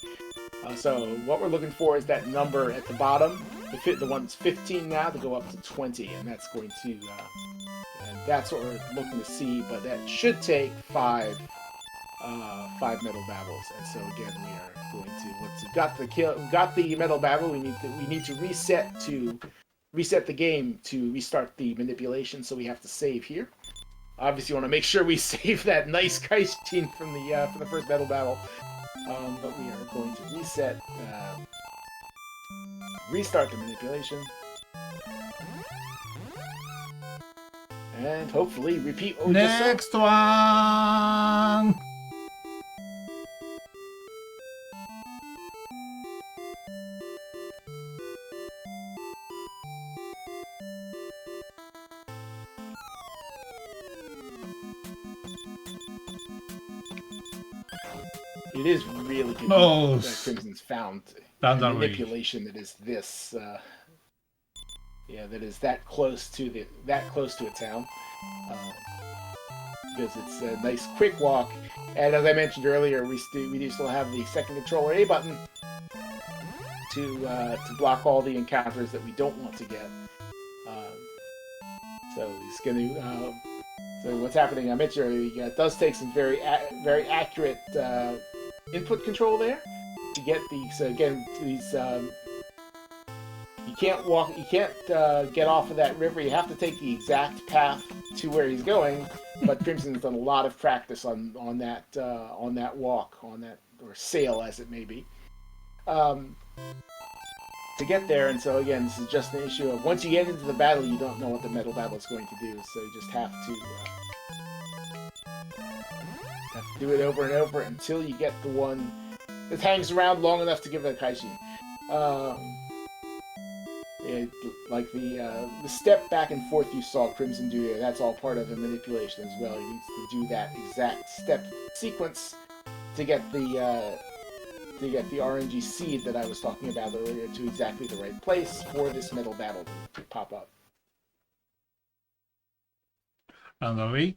So what we're looking for is that number at the bottom, the one that's 15 now, to go up to 20, and that's going to, and that's what we're looking to see. But that should take five metal babbles. And so again, we are going to, once we've got the metal babble, we need to reset the game to restart the manipulation. So we have to save here. Obviously, you want to make sure we save that nice Kaishin from the first metal battle. But we are going to restart the manipulation, and hopefully repeat what we just saw. Next one! It is really good that Crimson's found a manipulation that is this, that is that close to a town, because it's a nice quick walk, and as I mentioned earlier, we do still have the second controller A button to block all the encounters that we don't want to get. So he's going to. So what's happening? I mentioned earlier, it does take some very accurate input control there to get these. So again, these you can't get off of that river. You have to take the exact path to where he's going. But Crimson's done a lot of practice on that walk, or sail as it may be, to get there. And so again, this is just an issue of once you get into the battle, you don't know what the metal battle is going to do. So you just have to do it over and over until you get the one that hangs around long enough to give it a Kaishin. Like the step back and forth you saw Crimson do there, that's all part of the manipulation as well. He needs to do that exact step sequence to get the RNG seed that I was talking about earlier to exactly the right place for this metal battle to pop up. On the way.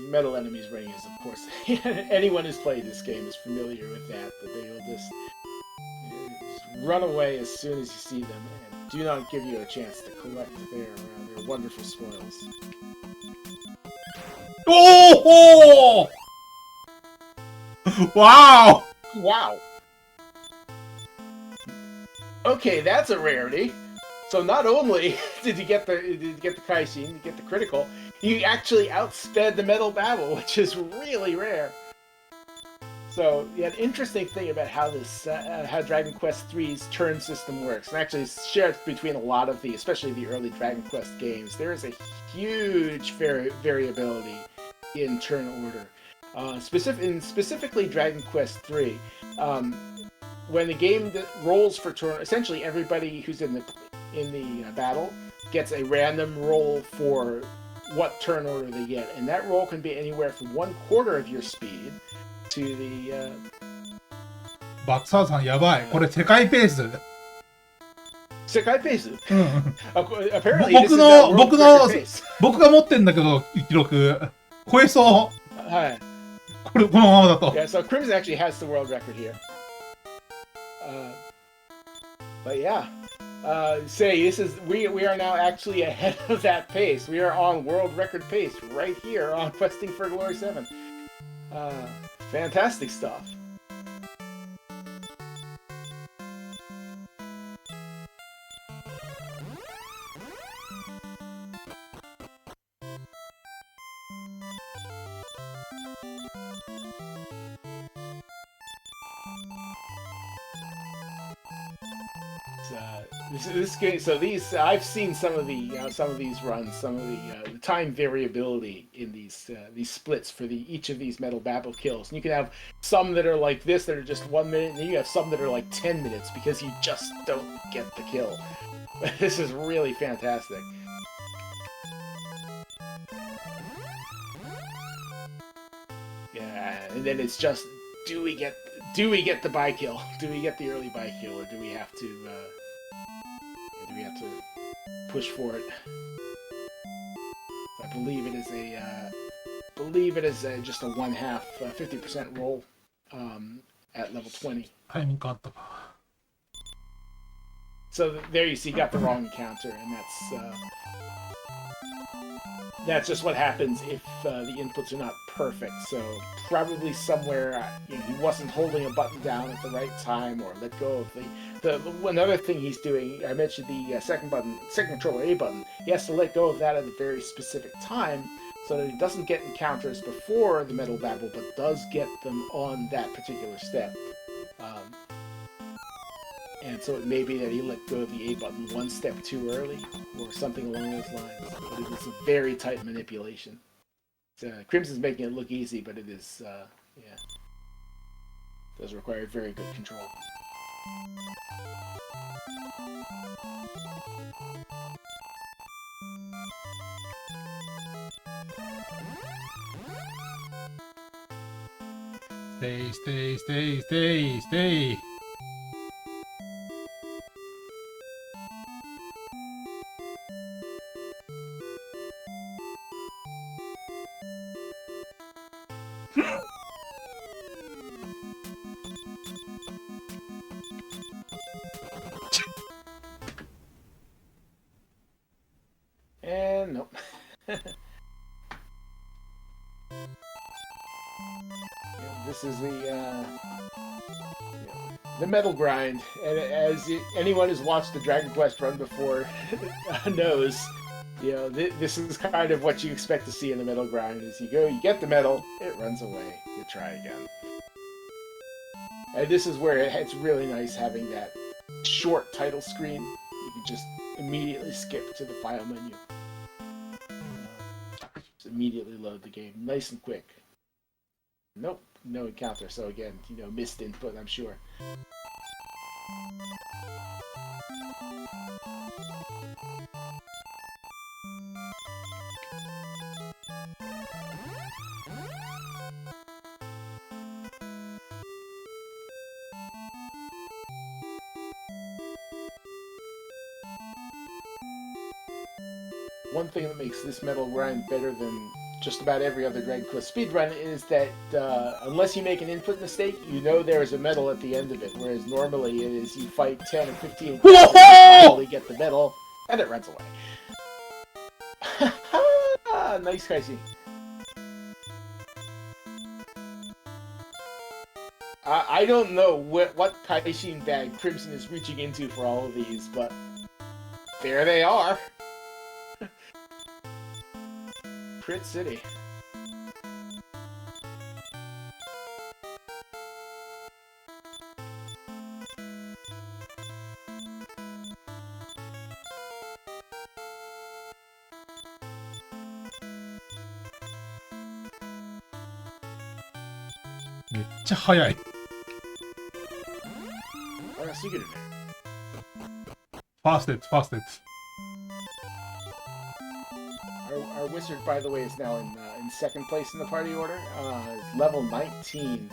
Metal enemies ring is, of course, anyone who's played this game is familiar with that they will just run away as soon as you see them and do not give you a chance to collect their wonderful spoils. Oh! Wow! Wow! Okay, that's a rarity. So not only did you get the Kaishin, you get the critical, you actually outsped the metal babble, which is really rare. So yeah, an interesting thing about how Dragon Quest III's turn system works, and actually it's shared between a lot of especially the early Dragon Quest games. There is a huge variability in turn order. Specifically Dragon Quest III, when the game rolls for turn, essentially everybody who's in the battle gets a random roll for what turn order they get, and that roll can be anywhere from 1/4 of your speed to the バックサーさんやばい。これ世界ペース。世界ペース。Apparently, 僕が持ってんだけど記録超えそう。はい。このままだと。Yeah, so Crimson actually has the world record here. But yeah. We are now actually ahead of that pace. We are on world record pace right here on Questing for Glory 7. Fantastic stuff. this game. So these I've seen some of these runs, some of the time variability in these splits for each of these metal babble kills. And you can have some that are like this that are just 1 minute, and then you have some that are like 10 minutes because you just don't get the kill. This is really fantastic. Yeah, and then it's just, do we get the buy kill? Do we get the early buy kill, or do we have to push for it? I believe it is just a 1/2 50% roll at level 20. So there you see, got the wrong encounter, and that's just what happens if the inputs are not perfect. So probably somewhere he wasn't holding a button down at the right time, or let go of another thing he's doing. I mentioned the second controller A button. He has to let go of that at a very specific time, so that he doesn't get encounters before the metal babble, but does get them on that particular step. And so it may be that he let go of the A button one step too early, or something along those lines. But it is a very tight manipulation. Crimson's making it look easy, but it is, does require very good control. Stay. And nope. This is the metal grind, and as anyone who's watched the Dragon Quest run before knows, this is kind of what you expect to see in the metal grind. Is you get the metal, it runs away, you try again. And this is where it's really nice having that short title screen. You can just immediately skip to the file menu. Just immediately load the game, nice and quick. Nope, no encounter. So again, missed input, I'm sure. One thing that makes this metal grind better than just about every other Dragon Quest speedrun is that unless you make an input mistake, there is a medal at the end of it, whereas normally it is you fight 10 or 15 and finally get the medal, and it runs away. Nice cutscene. I don't know what Kaishin bag Crimson is reaching into for all of these, but there they are. Crit City. Fast it. Our wizard, by the way, is now in second place in the party order. Level 19.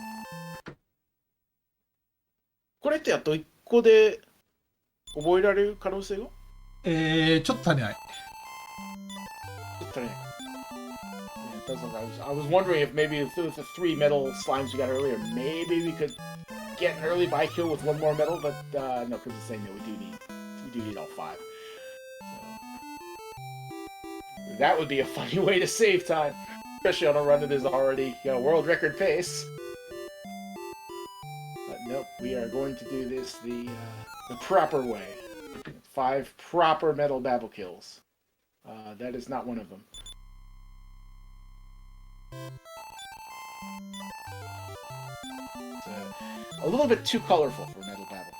これってあと1個で覚えられる可能性が？ちょっと足りない。Yeah, it does look like I was wondering if maybe with the 3 metal slimes we got earlier, maybe we could get an early buy kill with 1 more metal, but no, because it's saying that we do need all 5. So, that would be a funny way to save time, especially on a run that is already world record pace. But nope, we are going to do this the proper way. 5 proper metal babble kills. That is not one of them. It's a little bit too colorful for metal babble.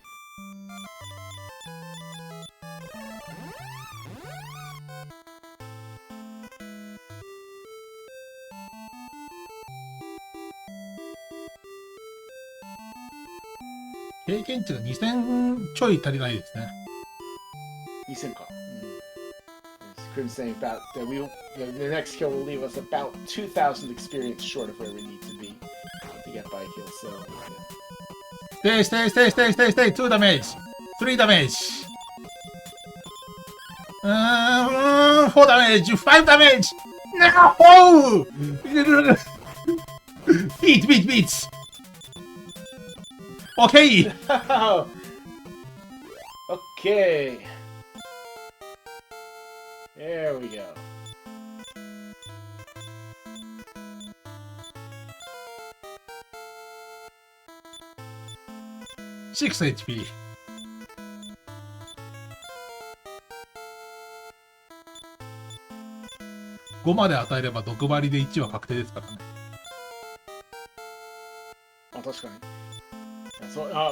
経験値が2000ちょい足りないですね。2000 か。Crim's saying about that the next kill will leave us about 2,000 experience short of where we need to be to get by kill. So. Stay. 2 damage. 3 damage. 4 damage. 5 damage. No! Beat. Okay. Okay. There we go. Six HP. 5まで与えれば毒針で1は確定ですからね。Oh, that's good.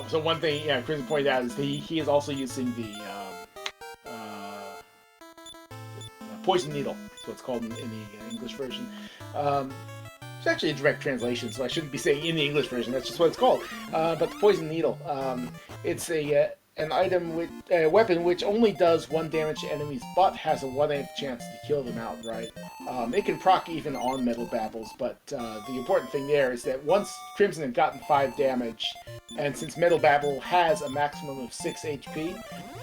So one thing, yeah, Chris pointed out is he is also using the poison needle. So it's called in the English version. It's actually a direct translation, so I shouldn't be saying in the English version. That's just what it's called. But the poison needle, it's an item with a weapon which only does 1 damage to enemies, but has a 1/8 chance to kill them outright. It can proc even on metal babbles, but the important thing there is that once Crimson had gotten 5 damage, and since metal babble has a maximum of 6 HP,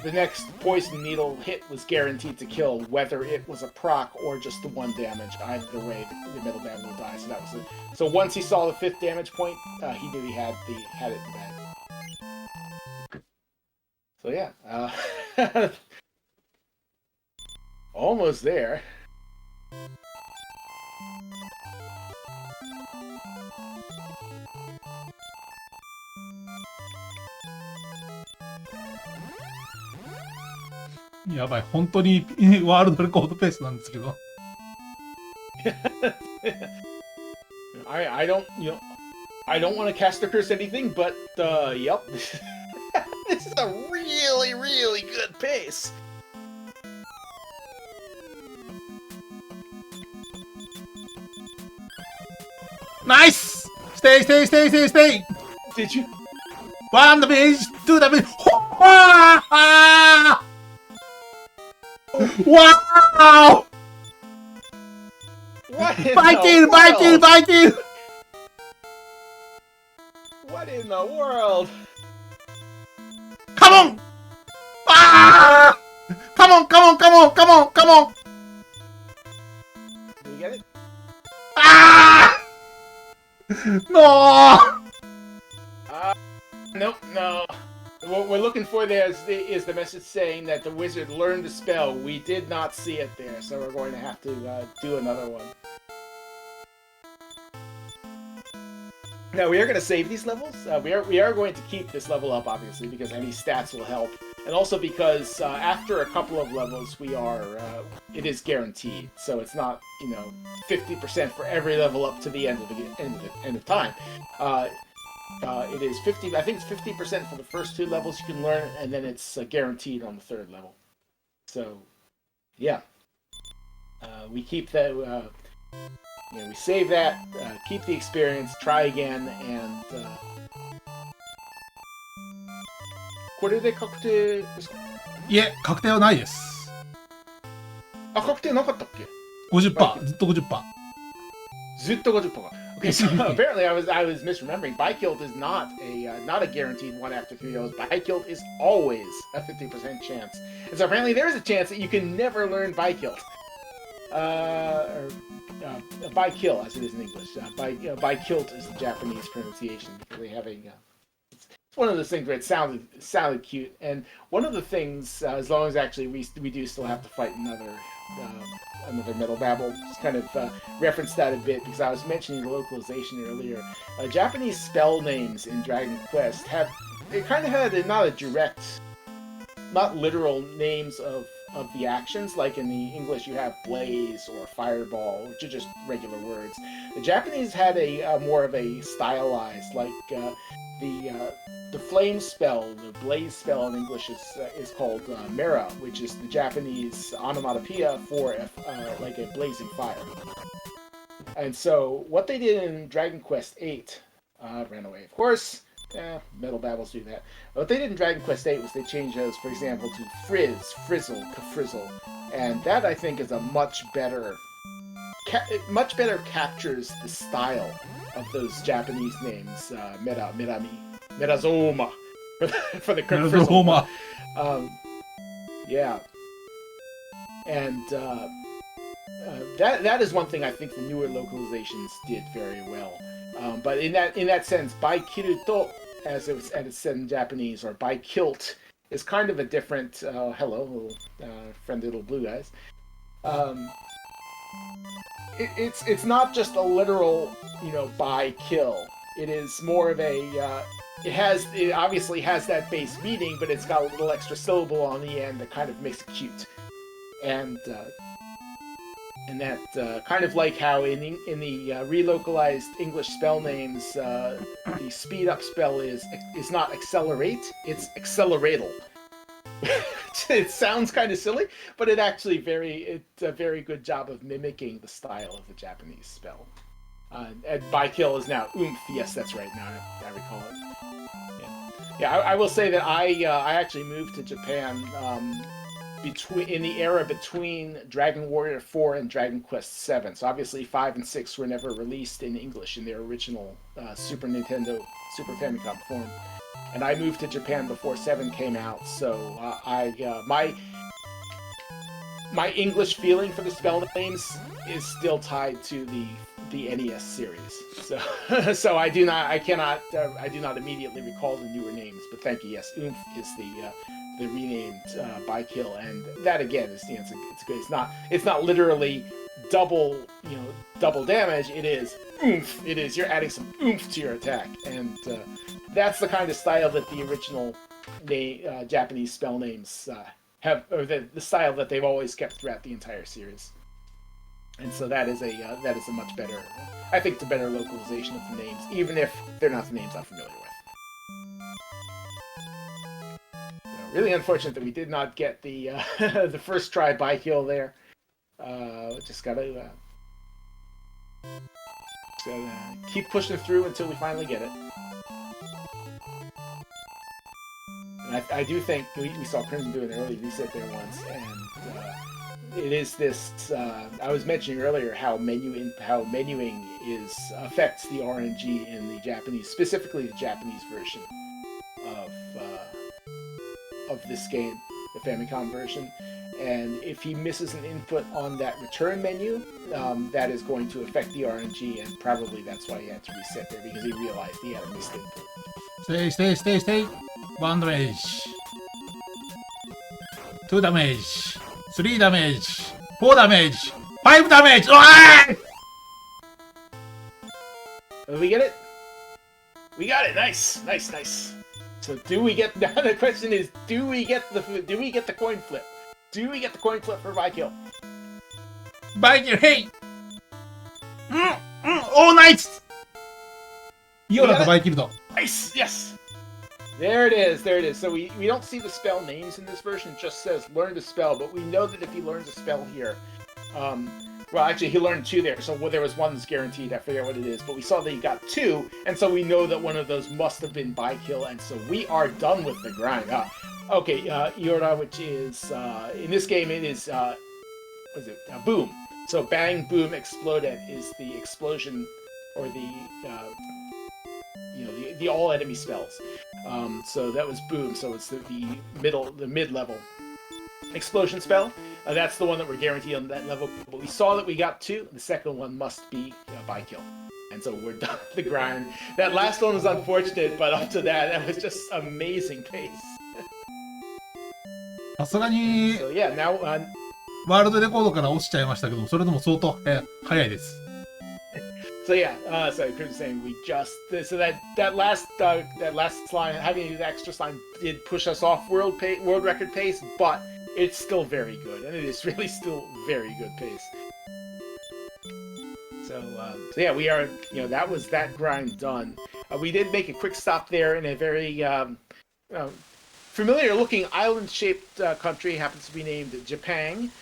the next poison needle hit was guaranteed to kill, whether it was a proc or just the 1 damage. Either way, the metal babble will die. So that was it. So once he saw the 5th damage point, he knew he had it in the bag. So yeah, almost there.やばい、本当にワールドレコードペースなんですけど。I don't want to cast the curse anything, but yep. This is a really, really good pace. Nice! Stay! Did you? 1 damage! 2 damage! Wow! What in By kill! What in the world? Come on! Ah! Come on! Did we get it? Ah! No! Nope, no. What we're looking for there is the message saying that the wizard learned the spell. We did not see it there, so we're going to have to do another one. Now, we are going to save these levels. We are going to keep this level up, obviously, because any stats will help. And also because after a couple of levels, it is guaranteed. So it's not, 50% for every level up to the end of time. It is 50. I think it's 50% for the first 2 levels you can learn, and then it's guaranteed on the 3rd level. So, yeah, we keep that. We save that, keep the experience, try again, and. これで確定ですか？いえ、確定はないです。あ、確定なかったっけ？ 50%、ずっと50%。ずっと50%か。Okay, so apparently I was misremembering. Bykilt is not a guaranteed one after 3 goes. Bykilt is always a 50% chance. And so apparently there is a chance that you can never learn Bykilt. Bykill, as it is in English. Bykilt is the Japanese pronunciation because they have a. It's one of those things where it sounded cute, and one of the things, as long as actually we do still have to fight another metal babble, just kind of reference that a bit because I was mentioning the localization earlier. Japanese spell names in Dragon Quest had not a direct, not literal names of the actions, like in the English you have blaze or fireball, which are just regular words. The Japanese had a more of a stylized, like the flame spell, the blaze spell in English is called Mera, which is the Japanese onomatopoeia for like a blazing fire. And so what they did in Dragon Quest VIII, ran away of course, Metal Babbles do that. What they did in Dragon Quest VIII was they changed those, for example, to Frizz, Frizzle, Kafrizzle, and that I think is a much better captures the style of those Japanese names. Zoma for the Kafrizzle. Zoma. Yeah, and that is one thing I think the newer localizations did very well. But in that sense, by Kiruto, as it's said in Japanese, or by kilt, is kind of a different. Hello, friendly little blue guys. It's not just a literal, by kill. It is more of a. It obviously has that base meaning, but it's got a little extra syllable on the end that kind of makes it cute, and that kind of like how in the relocalized English spell names, the speed up spell is not accelerate, it's acceleratal. It sounds kind of silly, but it's a very good job of mimicking the style of the Japanese spell. And by kill is now oomph. Yes, that's right. Now I recall it. Yeah, I will say that I actually moved to Japan in the era between Dragon Warrior 4 and Dragon Quest 7. So obviously 5 and 6 were never released in English in their original Super Nintendo, Super Famicom form. And I moved to Japan before 7 came out, so my English feeling for the spell names is still tied to the NES series. So I do not immediately recall the newer names. But thank you. Yes, oomph is the renamed by kill, and that again is it's good. It's not literally double damage. It is oomph. It is you're adding some oomph to your attack, and that's the kind of style that the original Japanese spell names have, or the style that they've always kept throughout the entire series. And so that is a much better, I think, it's a better localization of the names, even if they're not the names I'm familiar with. Really unfortunate that we did not get the the first try by kill there. Just gotta keep pushing through until we finally get it. And I do think we saw Crimson do it earlier. He said there once, and it is this. I was mentioning earlier how menuing affects the RNG in the Japanese, specifically the Japanese version of this game, the Famicom version. And if he misses an input on that return menu, that is going to affect the RNG, and probably that's why he had to reset there, because he realized he had a missed input. Stay. 1 damage. 2 damage. 3 damage. 4 damage. 5 damage! Oh, Did we get it? We got it. Nice. So do we get? Now the question is, do we get the coin flip? Do we get the coin flip for Vikill? Vikill, hey! Oh, nice! イオラとバイキルド。 Nice, yes. There it is. So we don't see the spell names in this version. It just says learn to spell, but we know that if he learns a spell here, well, actually, he learned 2 there, so there was 1 that's guaranteed. I forget what it is, but we saw that he got 2, and so we know that one of those must have been by kill, and so we are done with the grind. Okay, Iora, which is in this game, it is what is it? Boom. So bang, boom, exploded is the explosion, or the all enemy spells. So that was boom. So it's the mid-level explosion spell. That's the one that we're guaranteed on that level. But we saw that we got 2. The second one must be by kill. And so we're done with the grind. That last one was unfortunate, but up to that was just amazing pace. さすがに So yeah, now ワールドレコードから落ちちゃいましたけど、それでも相当早いです。So yeah, so Chris was saying that last slime, having the extra slime did push us off world record pace, but it's still very good, and it is really still very good pace. So yeah, we are, that was that grind done. We did make a quick stop there in a very familiar-looking island-shaped country, happens to be named Japan.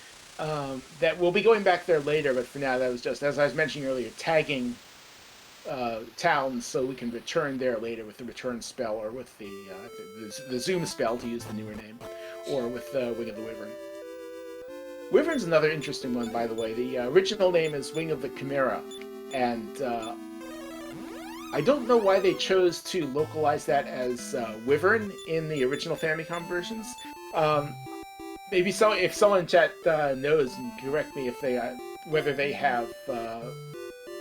That we'll be going back there later, but for now that was just, as I was mentioning earlier, tagging town so we can return there later with the return spell or with the zoom spell, to use the newer name, or with Wing of the Wyvern. Wyvern's another interesting one, by the way. The original name is Wing of the Chimera, and I don't know why they chose to localize that as Wyvern in the original Famicom versions. Maybe if someone in chat knows, and correct me if they whether they have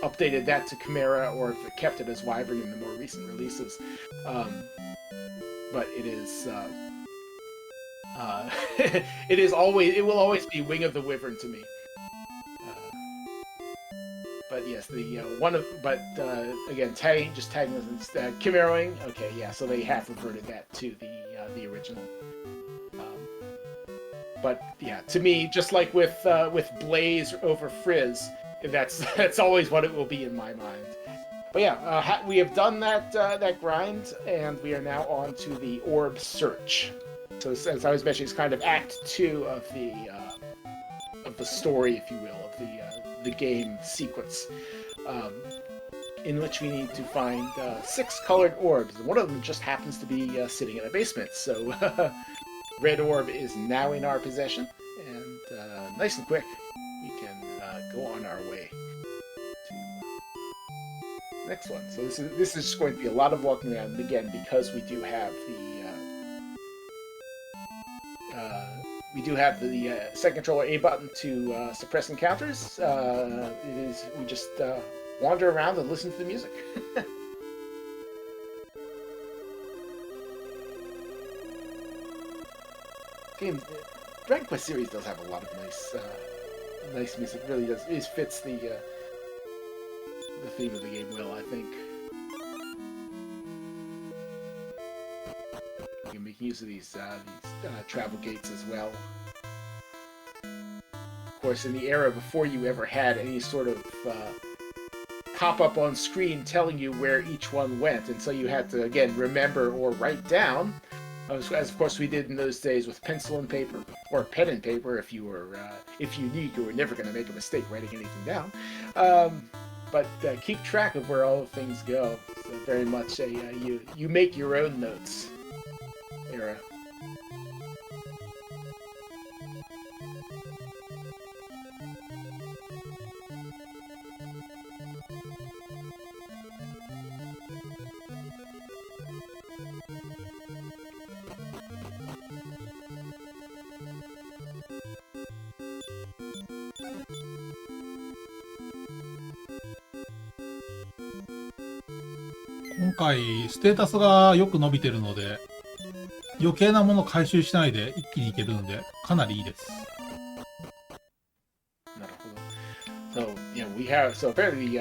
updated that to Chimera or if they kept it as Wyvern in the more recent releases. But it is it will always be Wing of the Wyvern to me. But yes, again, tagging as Chimera-ing. Okay, yeah, so they have reverted that to the original. But yeah, to me, just like with Blaze over Frizz, that's always what it will be in my mind. But yeah, we have done that grind, and we are now on to the orb search. So as I was mentioning, it's kind of Act 2 of the story, if you will, of the game sequence, in which we need to find 6 colored orbs. And one of them just happens to be sitting in a basement. So red orb is now in our possession, and nice and quick, we can go on our way to the next one. So this is just going to be a lot of walking around, and again, because we do have the second controller A button to suppress encounters. We just wander around and listen to the music. Game, Dragon Quest series does have a lot of nice music. It really does. It fits the theme of the game well, I think. You can make use of these travel gates as well. Of course, in the era before you ever had any sort of pop-up on screen telling you where each one went, and so you had to, again, remember or write down, as of course we did in those days with pencil and paper, or pen and paper if you knew you were never going to make a mistake writing anything down. But keep track of where all the things go. So very much a you make your own notes era.今回ステータスがよく伸びてるので、余計なもの回収しないで一気にいけるのでかなりいいです。So yeah, apparently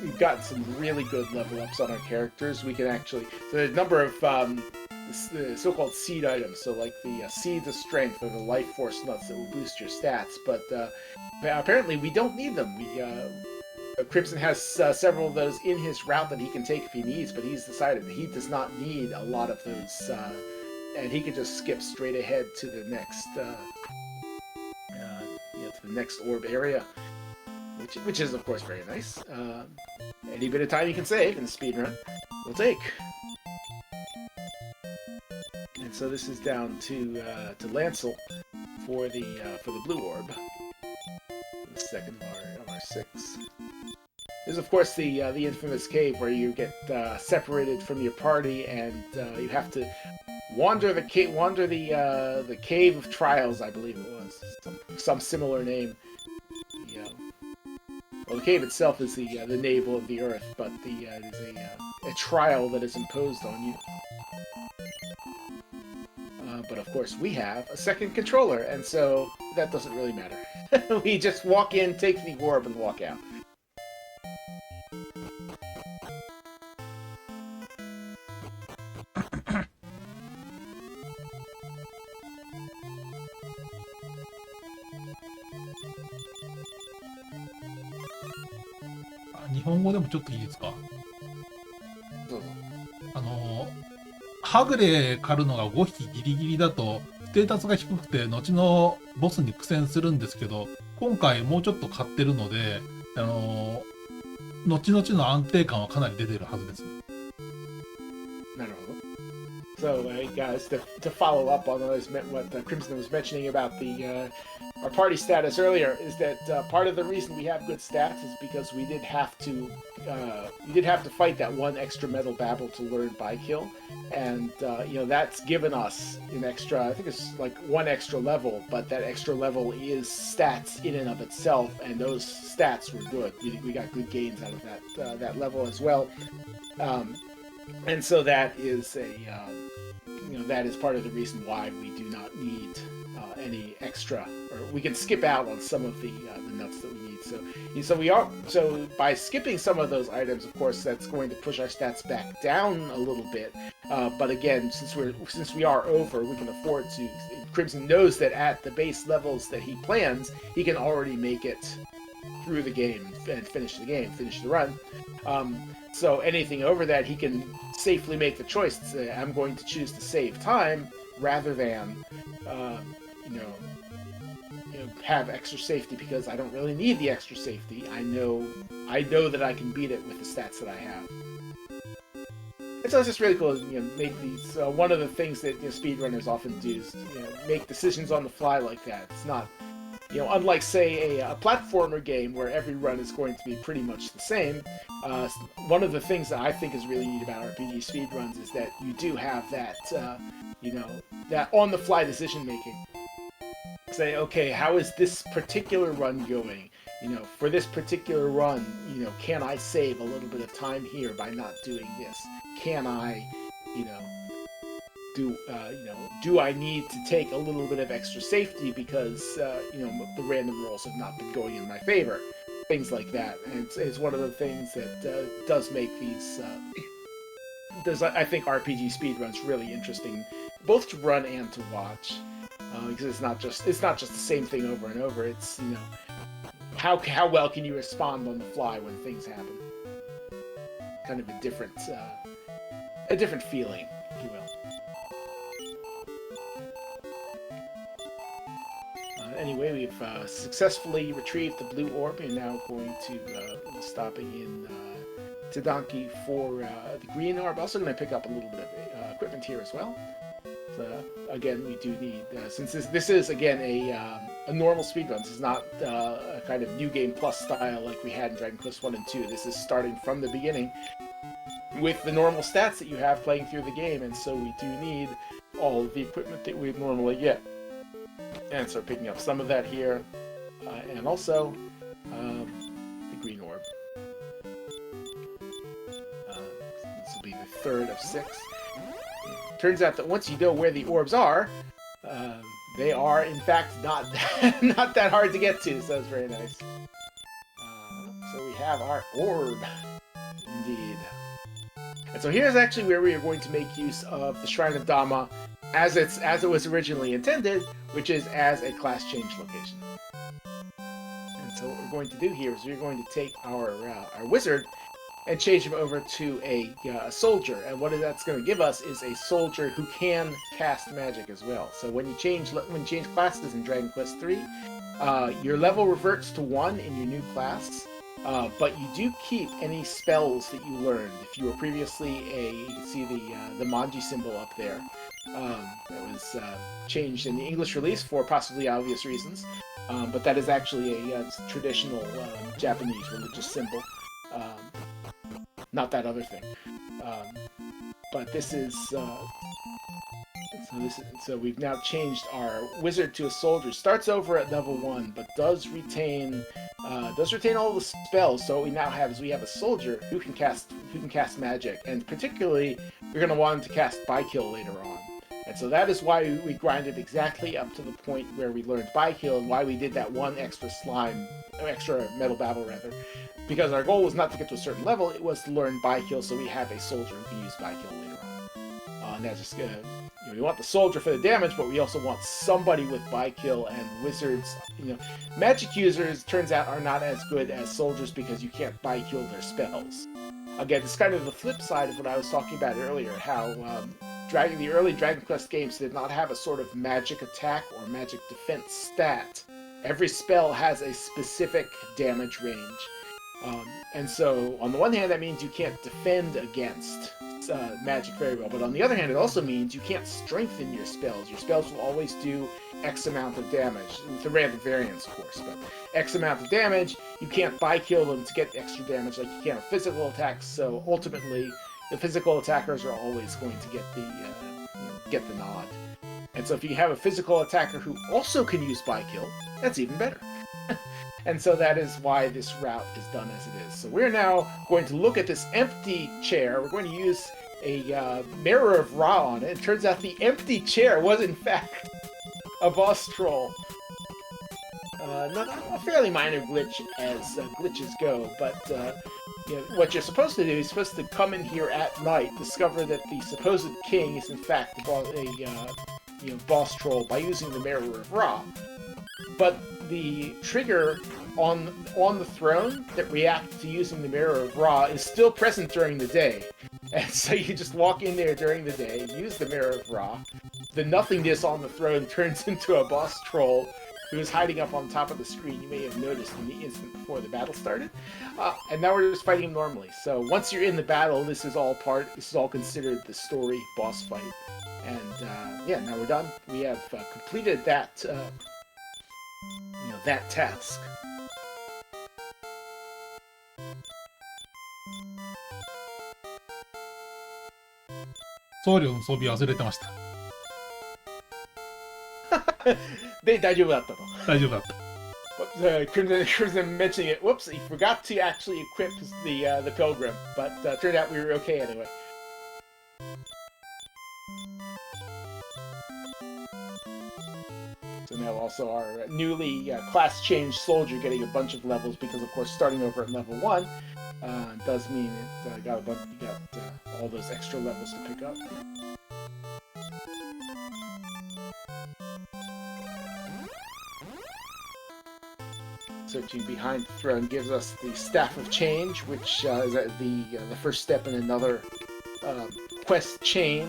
we've gotten some really good level ups on our characters. We can actually the number of the so-called seed items, so like the seeds of strength or the life force nuts that will boost your stats, but apparently we don't need them. Crimson has several of those in his route that he can take if he needs, but he's decided that he does not need a lot of those, and he can just skip straight ahead to the next, to the next orb area, which is of course very nice. Any bit of time you can save in the speedrun, we'll take. And so this is down to Lancel for the blue orb, the second of our 6. There's of course the infamous cave where you get separated from your party, and you have to wander the cave of trials, I believe it was, some similar name. Well, the cave itself is the navel of the earth, but it is a trial that is imposed on you. But of course we have a second controller, and so that doesn't really matter. We just walk in, take the orb, and walk out. Ah, 日本語でもちょっといいですか？はぐれ狩るのが5匹ギリギリだとステータスが低くて後のボスに苦戦するんですけど、今回もうちょっと買ってるので、後々の安定感はかなり出てるはずですね。なるほど。So, guys, to follow up on what Crimson was mentioning about our party status earlier, is that part of the reason we have good stats is because we did have to fight that one extra metal babble to learn by kill, and that's given us an extra. I think it's like one extra level, but that extra level is stats in and of itself, and those stats were good. We got good gains out of that level as well. And so that is that is part of the reason why we do not need any extra, or we can skip out on some of the nuts that we need. So by skipping some of those items, of course, that's going to push our stats back down a little bit. But again, since we are over, we can afford to. Crimson knows that at the base levels that he plans, he can already make it through the game and finish the run. So anything over that, he can safely make the choice to say, I'm going to choose to save time rather than, have extra safety, because I don't really need the extra safety. I know that I can beat it with the stats that I have. And so it's just really cool to make these. One of the things that speedrunners often do is make decisions on the fly like that. It's not. Unlike, say, a platformer game where every run is going to be pretty much the same, one of the things that I think is really neat about RPG speedruns is that you do have that, that on-the-fly decision-making. Say, okay, how is this particular run going? For this particular run, can I save a little bit of time here by not doing this? Can I, do I need to take a little bit of extra safety because, the random rolls have not been going in my favor? Things like that. And it's one of the things that does make these, I think, RPG speedruns really interesting, both to run and to watch. Because it's not just the same thing over and over. It's, how well can you respond on the fly when things happen? Kind of a different feeling, if you will. Anyway, we've successfully retrieved the blue orb, and now going to be stopping in Tadanki for the green orb. Also going to pick up a little bit of equipment here as well. So, again, we do need, since this is again a normal speedrun. This is not a kind of New Game Plus style like we had in Dragon Quest 1 and 2. This is starting from the beginning with the normal stats that you have playing through the game, and so we do need all of the equipment that we'd normally get. And so picking up some of that here, and also the green orb. This will be the third of 6. Turns out that once you know where the orbs are, they are in fact not that hard to get to. So that's very nice. So we have our orb, indeed. And so here's actually where we are going to make use of the Shrine of Dama as it was originally intended, which is as a class change location. And so what we're going to do here is we're going to take our wizard and change him over to a soldier. And what that's going to give us is a soldier who can cast magic as well. So when you change classes in Dragon Quest 3, your level reverts to 1 in your new class. But you do keep any spells that you learned. If you were previously you can see the Manji symbol up there. That was changed in the English release for possibly obvious reasons. But that is actually a traditional Japanese religious symbol. Not that other thing. But this is... So we've now changed our wizard to a soldier. Starts over at level 1, but does retain all the spells. So what we now have is we have a soldier who can cast magic, and particularly we're going to want him to cast by kill later on. And so that is why we grinded exactly up to the point where we learned by kill, and why we did that one extra metal babble rather. Because our goal was not to get to a certain level, it was to learn by kill, so we have a soldier who can use by kill later on. And that's just gonna. We want the soldier for the damage, but we also want somebody with by kill, and wizards. Magic users turns out are not as good as soldiers because you can't by kill their spells. Again, it's kind of the flip side of what I was talking about earlier. How the early Dragon Quest games did not have a sort of magic attack or magic defense stat. Every spell has a specific damage range. And so, on the one hand, that means you can't defend against magic very well, but on the other hand, it also means you can't strengthen your spells. Your spells will always do X amount of damage. It's a random variance, of course, but X amount of damage. You can't by-kill them to get extra damage like you can with physical attacks. So ultimately, the physical attackers are always going to get the nod. And so if you have a physical attacker who also can use by-kill, that's even better. And so that is why this route is done as it is. So we're now going to look at this empty chair. We're going to use a Mirror of Ra on it. It turns out the empty chair was in fact a boss troll. Not a fairly minor glitch as glitches go, but what you're supposed to do is supposed to come in here at night, discover that the supposed king is in fact a boss troll by using the Mirror of Ra. But the trigger on the throne that reacts to using the Mirror of Ra is still present during the day. And so you just walk in there during the day, use the Mirror of Ra. The nothingness on the throne turns into a boss troll who is hiding up on top of the screen. You may have noticed in the instant before the battle started. And now we're just fighting him normally. So once you're in the battle, this is all considered the story boss fight. And yeah, now we're done. We have completed that that task. 僧侶の装備忘れてました。で、大丈夫だったと。大丈夫だった。Crimson mentioning it. Whoops, he forgot to actually equip the pilgrim, but turned out we were okay anyway. So now also our newly class changed soldier getting a bunch of levels because, of course, starting over at level 1 does mean it got all those extra levels to pick up. Searching behind the throne gives us the Staff of Change, which is the first step in another quest chain,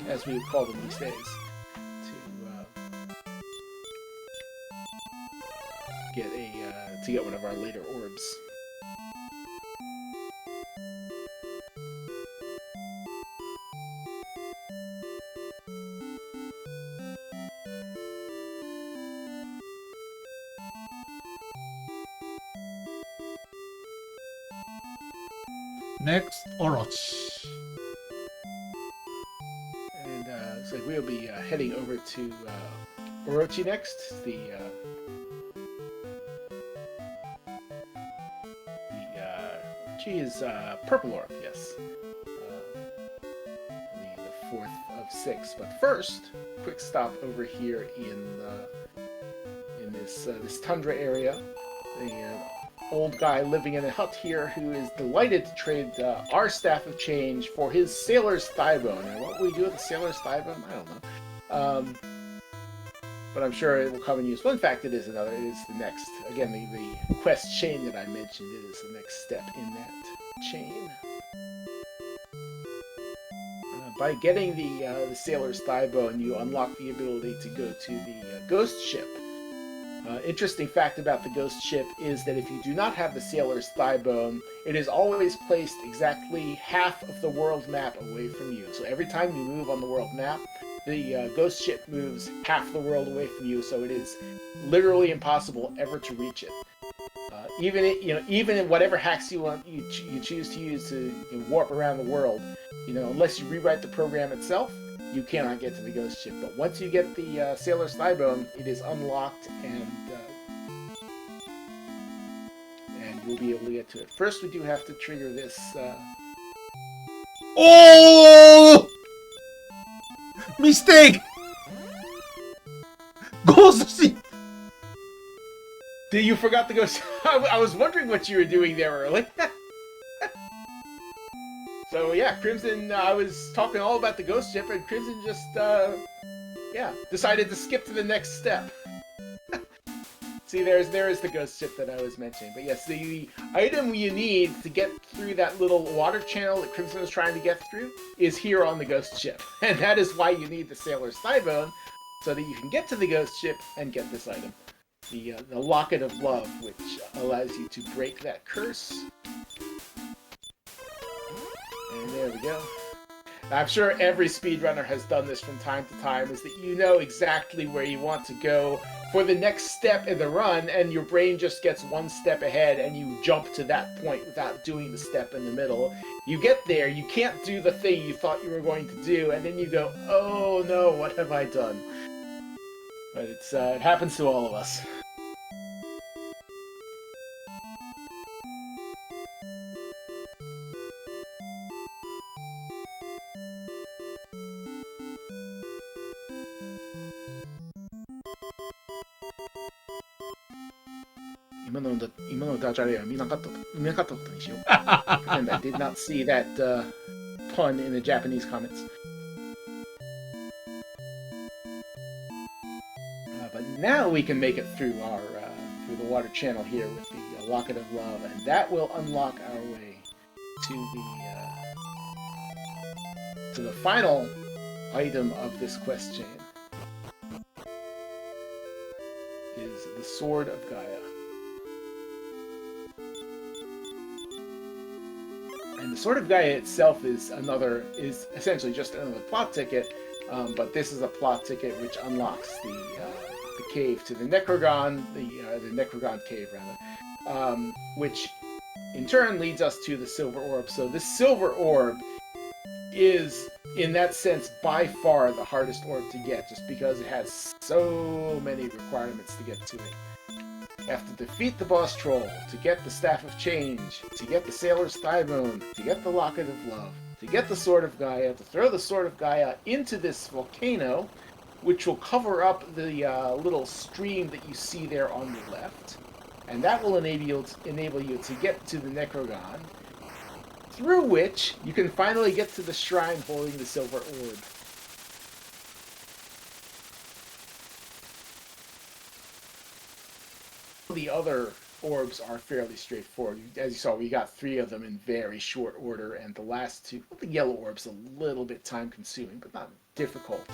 as we would call them these days, to get one of our later orbs. Next, Orochi. And so we'll be heading over to Orochi next. She is Purple Orb, yes. The fourth of 6. But first, quick stop over here in this tundra area. The old guy living in a hut here who is delighted to trade our Staff of Change for his Sailor's Thigh Bone. And what will we do with the Sailor's Thigh Bone? I don't know. But I'm sure it will come in use. Well, in fact, it is another. It is the next. Again, the quest chain that I mentioned. It is the next step in that chain. By getting the Sailor's Thigh Bone, you unlock the ability to go to the Ghost Ship. Interesting fact about the Ghost Ship is that if you do not have the Sailor's Thigh Bone, it is always placed exactly half of the world map away from you. So every time you move on the world map, the Ghost Ship moves half the world away from you, so it is literally impossible ever to reach it. Even in whatever hacks you choose to use to warp around the world, unless you rewrite the program itself, you cannot get to the Ghost Ship. But once you get the Sailor's Thigh Bone, it is unlocked, and you'll be able to get to it. First, we do have to trigger this. Oh! Mistake! Ghost Ship! You forgot the Ghost. I was wondering what you were doing there early. So yeah, Crimson, I was talking all about the Ghost Ship, and Crimson just, decided to skip to the next step. See, there is the Ghost Ship that I was mentioning. But yes, the item you need to get through that little water channel that Crimson was trying to get through is here on the Ghost Ship. And that is why you need the Sailor's Thigh Bone, so that you can get to the Ghost Ship and get this item. the Locket of Love, which allows you to break that curse. And there we go. I'm sure every speedrunner has done this from time to time, is that you know exactly where you want to go for the next step in the run, and your brain just gets one step ahead, and you jump to that point without doing the step in the middle. You get there, you can't do the thing you thought you were going to do, and then you go, oh no, what have I done? But it happens to all of us. Pretend I did not see that pun in the Japanese comments. But now we can make it through our through the water channel here with the Locket of Love, and that will unlock our way to the final item of this quest chain. Is the Sword of Gaia. And the Sword of Gaia itself is essentially just another plot ticket, but this is a plot ticket which unlocks the cave to the Necrogon, the Necrogon cave rather, which in turn leads us to the Silver Orb. So this Silver Orb is, in that sense, by far the hardest orb to get, just because it has so many requirements to get to it. You have to defeat the boss troll, to get the Staff of Change, to get the Sailor's Thigh Bone, to get the Locket of Love, to get the Sword of Gaia, to throw the Sword of Gaia into this volcano, which will cover up the little stream that you see there on the left. And that will enable you to get to the Necrogon, through which you can finally get to the shrine holding the Silver Orb. The other orbs are fairly straightforward. As you saw, we got 3 of them in very short order, and the last 2, well, the yellow orb's a little bit time-consuming, but not difficult.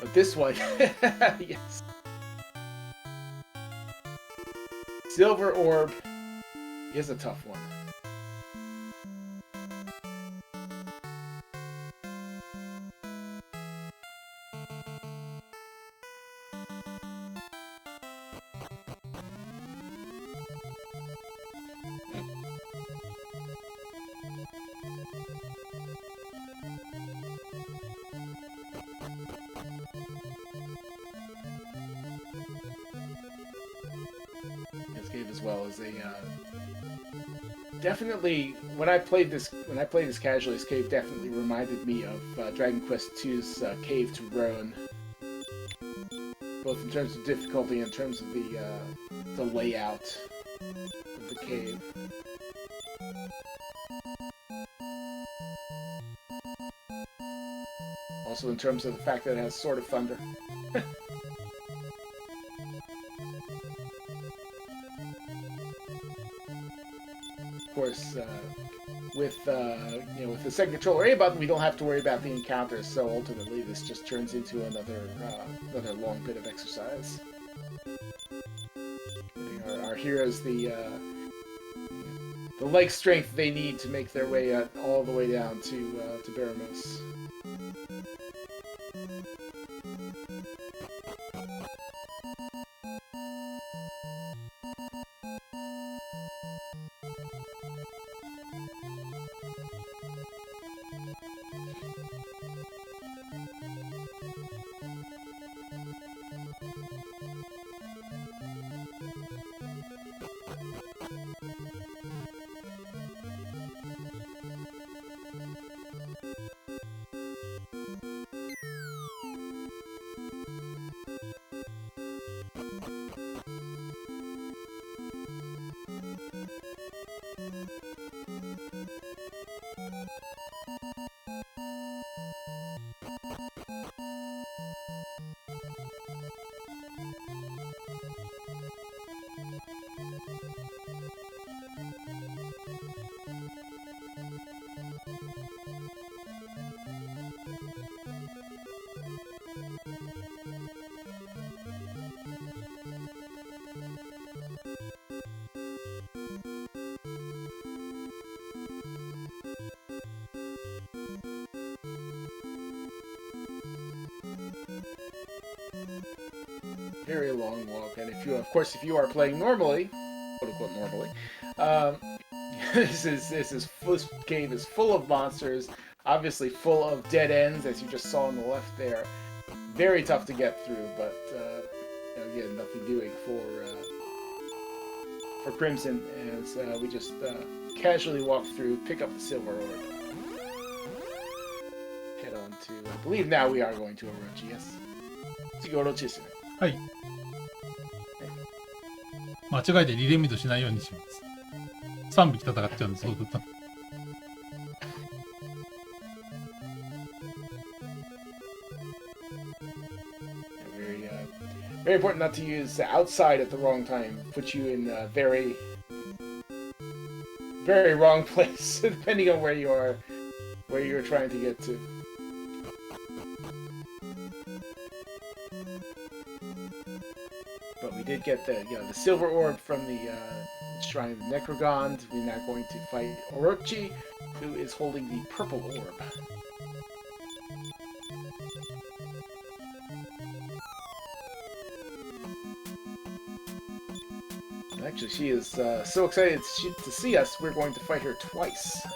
But this one, yes. Silver Orb is a tough one. As well as definitely when I played this casually, this cave definitely reminded me of Dragon Quest II's Cave to Roan, both in terms of difficulty and in terms of the layout of the cave. Also in terms of the fact that it has Sword of Thunder. Of course, with the second controller A button, we don't have to worry about the encounters. So ultimately, this just turns into another long bit of exercise. Giving our heroes the leg strength they need to make their way all the way down to Baramos. very long walk. And if you, of course, if you are playing normally, quote unquote normally, um, this cave is full of monsters, obviously full of dead ends, as you just saw on the left there. Very tough to get through, but again, nothing doing for Crimson, as we just casually walk through, pick up the silver orb, head on to. I believe now we are going to Orochi. Yes. 次オロチですね。はい。間違えてリレミットしないようにします。3匹戦っちゃうんです、そうすると。Very important not to use outside at the wrong time. Put you in a very, very wrong place, depending on where you're trying to get to. But we did get the silver orb from the Shrine of Necrogond. We're now going to fight Orochi, who is holding the purple orb. Actually, she is so excited to see us, we're going to fight her twice.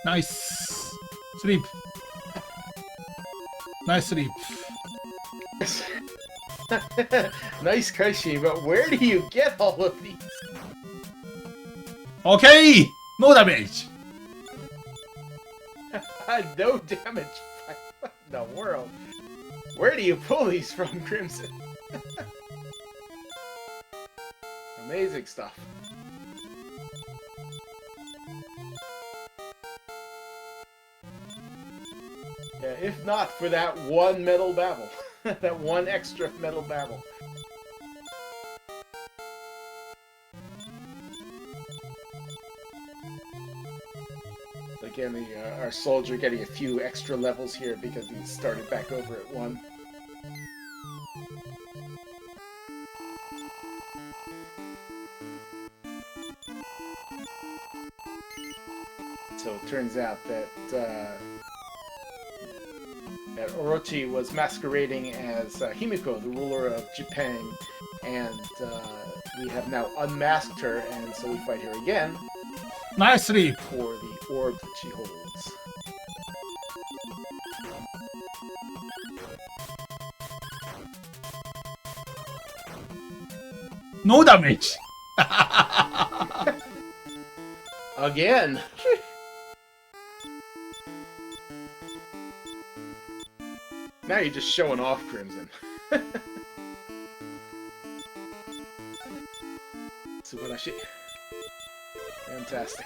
Nice! Sleep! Nice sleep. Nice Kaishi, but where do you get all of these? Okay! No damage! No damage? What in the world? Where do you pull these from, Crimson? Amazing stuff. Yeah, if not for that one metal babble. That one extra metal babble. Again, our soldier getting a few extra levels here because he started back over at 1. So it turns out that that Orochi was masquerading as Himiko, the ruler of Japan, and we have now unmasked her, and so we fight her again. Nice sleep! For the orb that she holds. No damage! Again! Now you're just showing off, Crimson. Subarashi. Fantastic.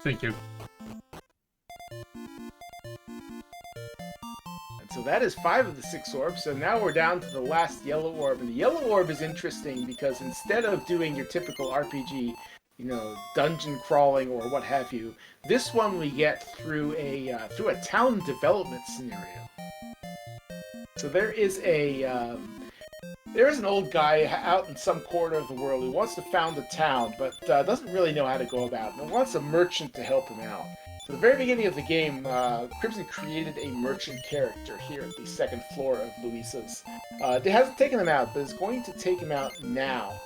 Thank you. And so that is 5 of the 6 orbs, so now we're down to the last yellow orb. And the yellow orb is interesting because instead of doing your typical RPG, you know, dungeon crawling or what have you, this one we get through a town development scenario. So there is an old guy out in some corner of the world who wants to found a town, but doesn't really know how to go about it, and wants a merchant to help him out. So at the very beginning of the game, Crimson created a merchant character here at the 2nd floor of Luisa's. It hasn't taken him out, but it's going to take him out now.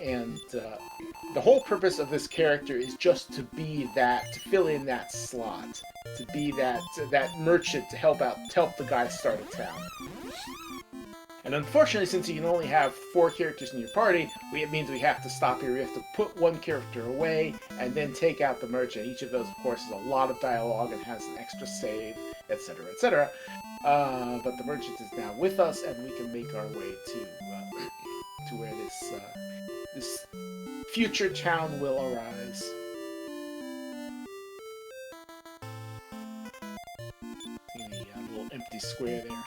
And the whole purpose of this character is just to be that, to fill in that slot, to be that merchant to help the guy start a town. And unfortunately, since you can only have 4 characters in your party, it means we have to stop here. We have to put one character away and then take out the merchant. Each of those, of course, is a lot of dialogue and has an extra save, etc., etc. But the merchant is now with us, and we can make our way to where this future town will arise. See the little empty square there.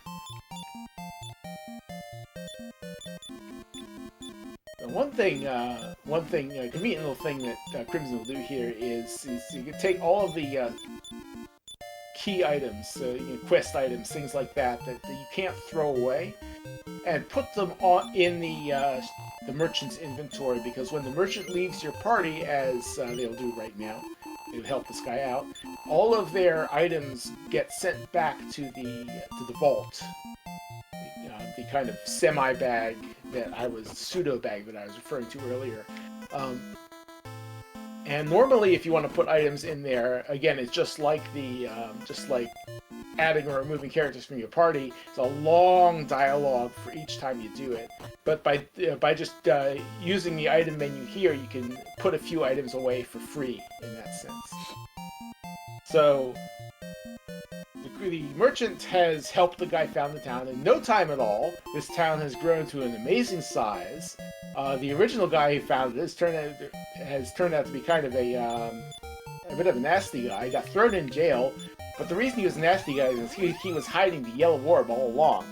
One convenient little thing that Crimson will do here is you can take all of the key items, quest items, things like that you can't throw away, and put them in the merchant's inventory, because when the merchant leaves your party, as they'll do right now, to help this guy out, all of their items get sent back to the vault. The kind of semi bag pseudo bag that I was referring to earlier. And normally, if you want to put items in there, again, it's just like adding or removing characters from your party. It's a long dialogue for each time you do it. But by just using the item menu here, you can put a few items away for free in that sense. So the merchant has helped the guy found the town in no time at all. This town has grown to an amazing size. The original guy who founded this has turned out to be kind of a bit of a nasty guy. He got thrown in jail, but the reason he was a nasty guy is he was hiding the yellow orb all along.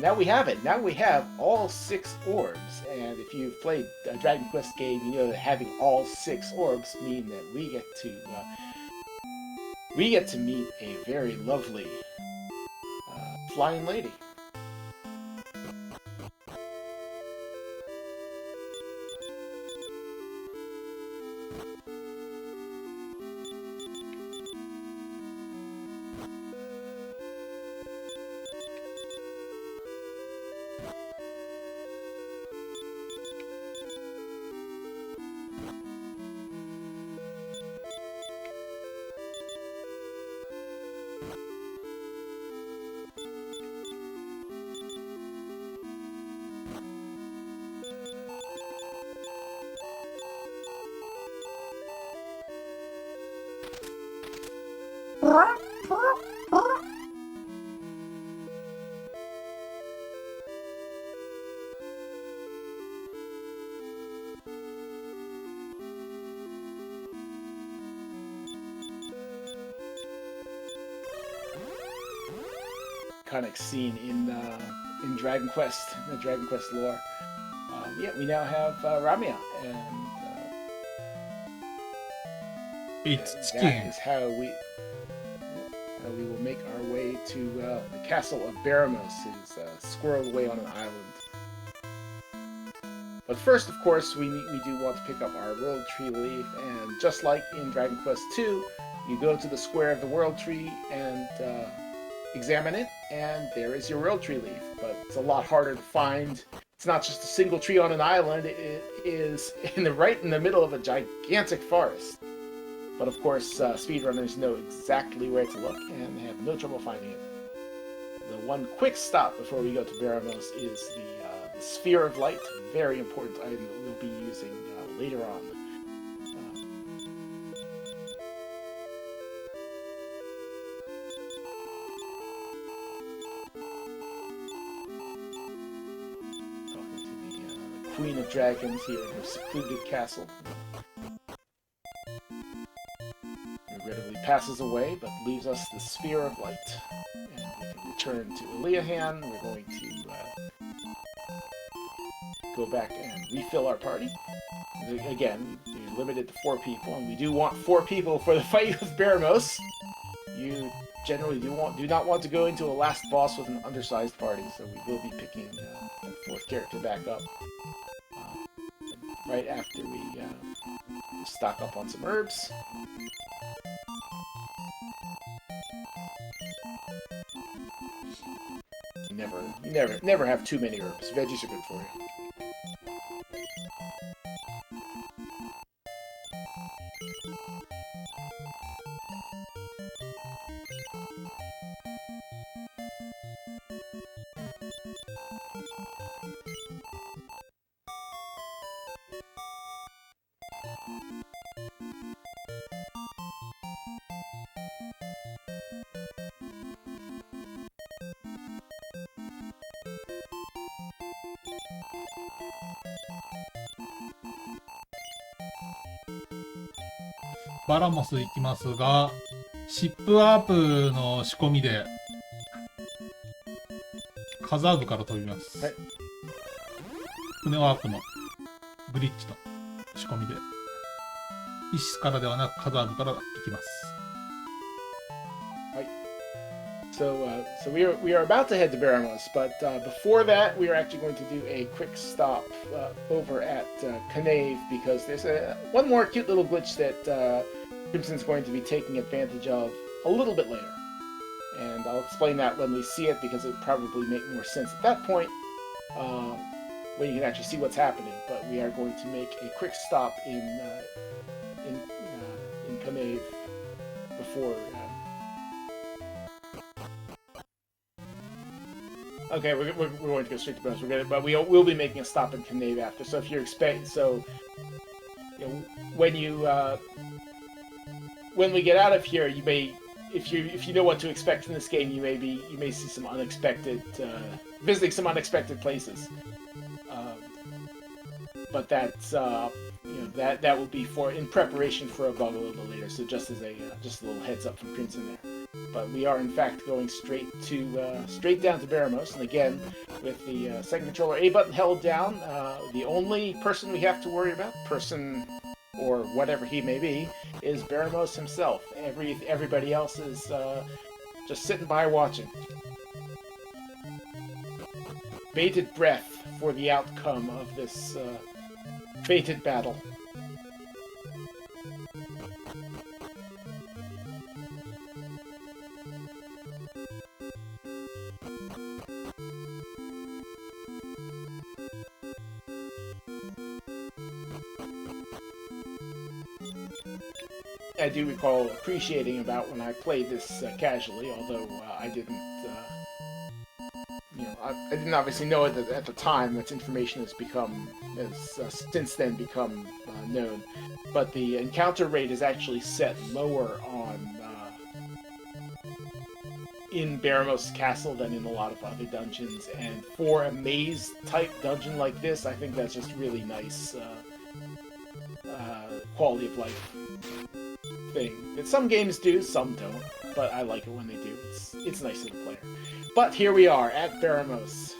Now we have it. Now we have all 6 orbs, and if you've played a Dragon Quest game, you know that having all 6 orbs mean that we get to meet a very lovely flying lady. Iconic scene in Dragon Quest, in the Dragon Quest lore. Yeah, we now have Ramia, and that is how we will make our way to the castle of Baramos, is squirreled away on an island. But first, of course, we do want to pick up our World Tree leaf, and just like in Dragon Quest II, you go to the square of the World Tree and examine it, and there is your World Tree leaf. But it's a lot harder to find. It's not just a single tree on an island, it is right in the middle of a gigantic forest. But of course, speedrunners know exactly where to look and have no trouble finding it. The one quick stop before we go to Baramos is the Sphere of Light, a very important item that we'll be using later on. Queen of Dragons here in her secluded castle. Regrettably passes away, but leaves us the Sphere of Light. And we can return to Eliahan. We're going to go back and refill our party. Again, we're limited to 4 people, and we do want 4 people for the fight with Baramos. You generally do not want to go into a last boss with an undersized party, so we will be picking a 4th character back up. Right after we stock up on some herbs. You never have too many herbs. Veggies are good for you.バラモス行きますが、シップアップの仕込みでカザーブから飛びます。はい、船ワープのグリッチと仕込みで、イシスからではなくカザーブから行きます。So we are about to head to Baramos, but before that, we are actually going to do a quick stop over at Canave, because there's one more cute little glitch that Crimson's going to be taking advantage of a little bit later. And I'll explain that when we see it, because it would probably make more sense at that point, when you can actually see what's happening. But we are going to make a quick stop in Kanave before. Okay, we're going to go straight to bonus. But we'll be making a stop in Kanave after. So if you're when we get out of here, you may, if you know what to expect from this game, you may see some unexpected visiting some unexpected places. But that's that will be in preparation for a bug a little later. So just as a little heads up from Crimson there. But we are in fact going straight down to Baramos, and again with the second controller A button held down. The only person we have to worry about, or whatever he may be, is Baramos himself. Everybody else is just sitting by watching. Bated breath for the outcome of this fated battle. I do recall appreciating about when I played this casually, although I didn't, I didn't obviously know it at the time. That information has since then become known. But the encounter rate is actually set lower in Baramos Castle than in a lot of other dungeons, and for a maze-type dungeon like this, I think that's just really nice quality of life thing that some games do, some don't, but I like it when they do. It's nice to the player. But here we are at Baramos,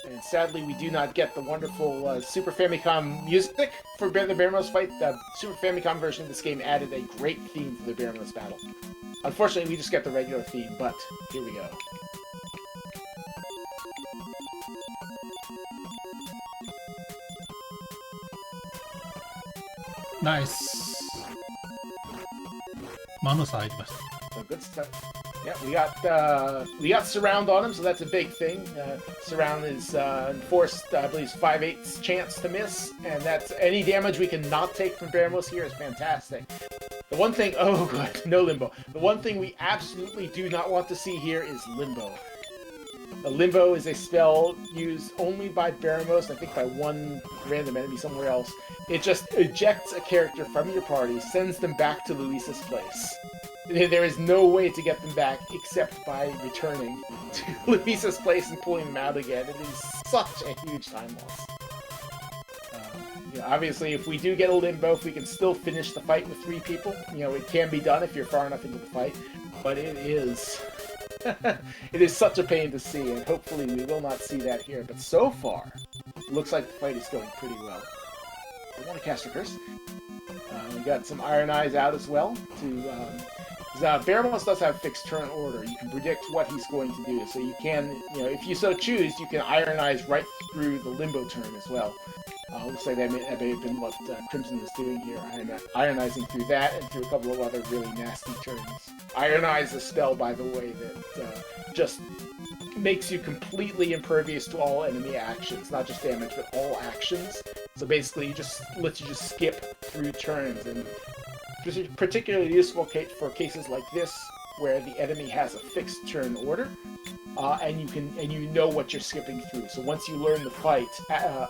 and sadly we do not get the wonderful Super Famicom music for the Baramos fight. The Super Famicom version of this game added a great theme for the Baramos battle. Unfortunately, we just get the regular theme, but here we go. Nice. Manusa 入りました。 So good stuff. Yeah, we got surround on him, so that's a big thing. Surround is enforced, I believe, 5/8 chance to miss, and that's any damage we can not take from Baramos here is fantastic. The one thing, oh good, no limbo. The one thing we absolutely do not want to see here is limbo. A limbo is a spell used only by Baramos, I think by one random enemy somewhere else. It just ejects a character from your party, sends them back to Luisa's place. There is no way to get them back except by returning to Luisa's place and pulling them out again. It is such a huge time loss. Obviously, if we do get a limbo, if we can still finish the fight with 3 people, it can be done if you're far enough into the fight. But it is... it is such a pain to see, and hopefully we will not see that here. But so far, it looks like the fight is going pretty well. I want to cast a curse. We got some Iron Eyes out as well. Baramos does have fixed turn order. You can predict what he's going to do, so you can, if you so choose, you can Iron Eyes right through the limbo turn as well. Looks like that may have been what Crimson was doing here, Ironizing through that and through a couple of other really nasty turns. Iron Eye is a spell, by the way, that just makes you completely impervious to all enemy actions, not just damage, but all actions. So basically, lets you skip through turns, and particularly useful for cases like this, where the enemy has a fixed turn order. And you know what you're skipping through. So once you learn the fight,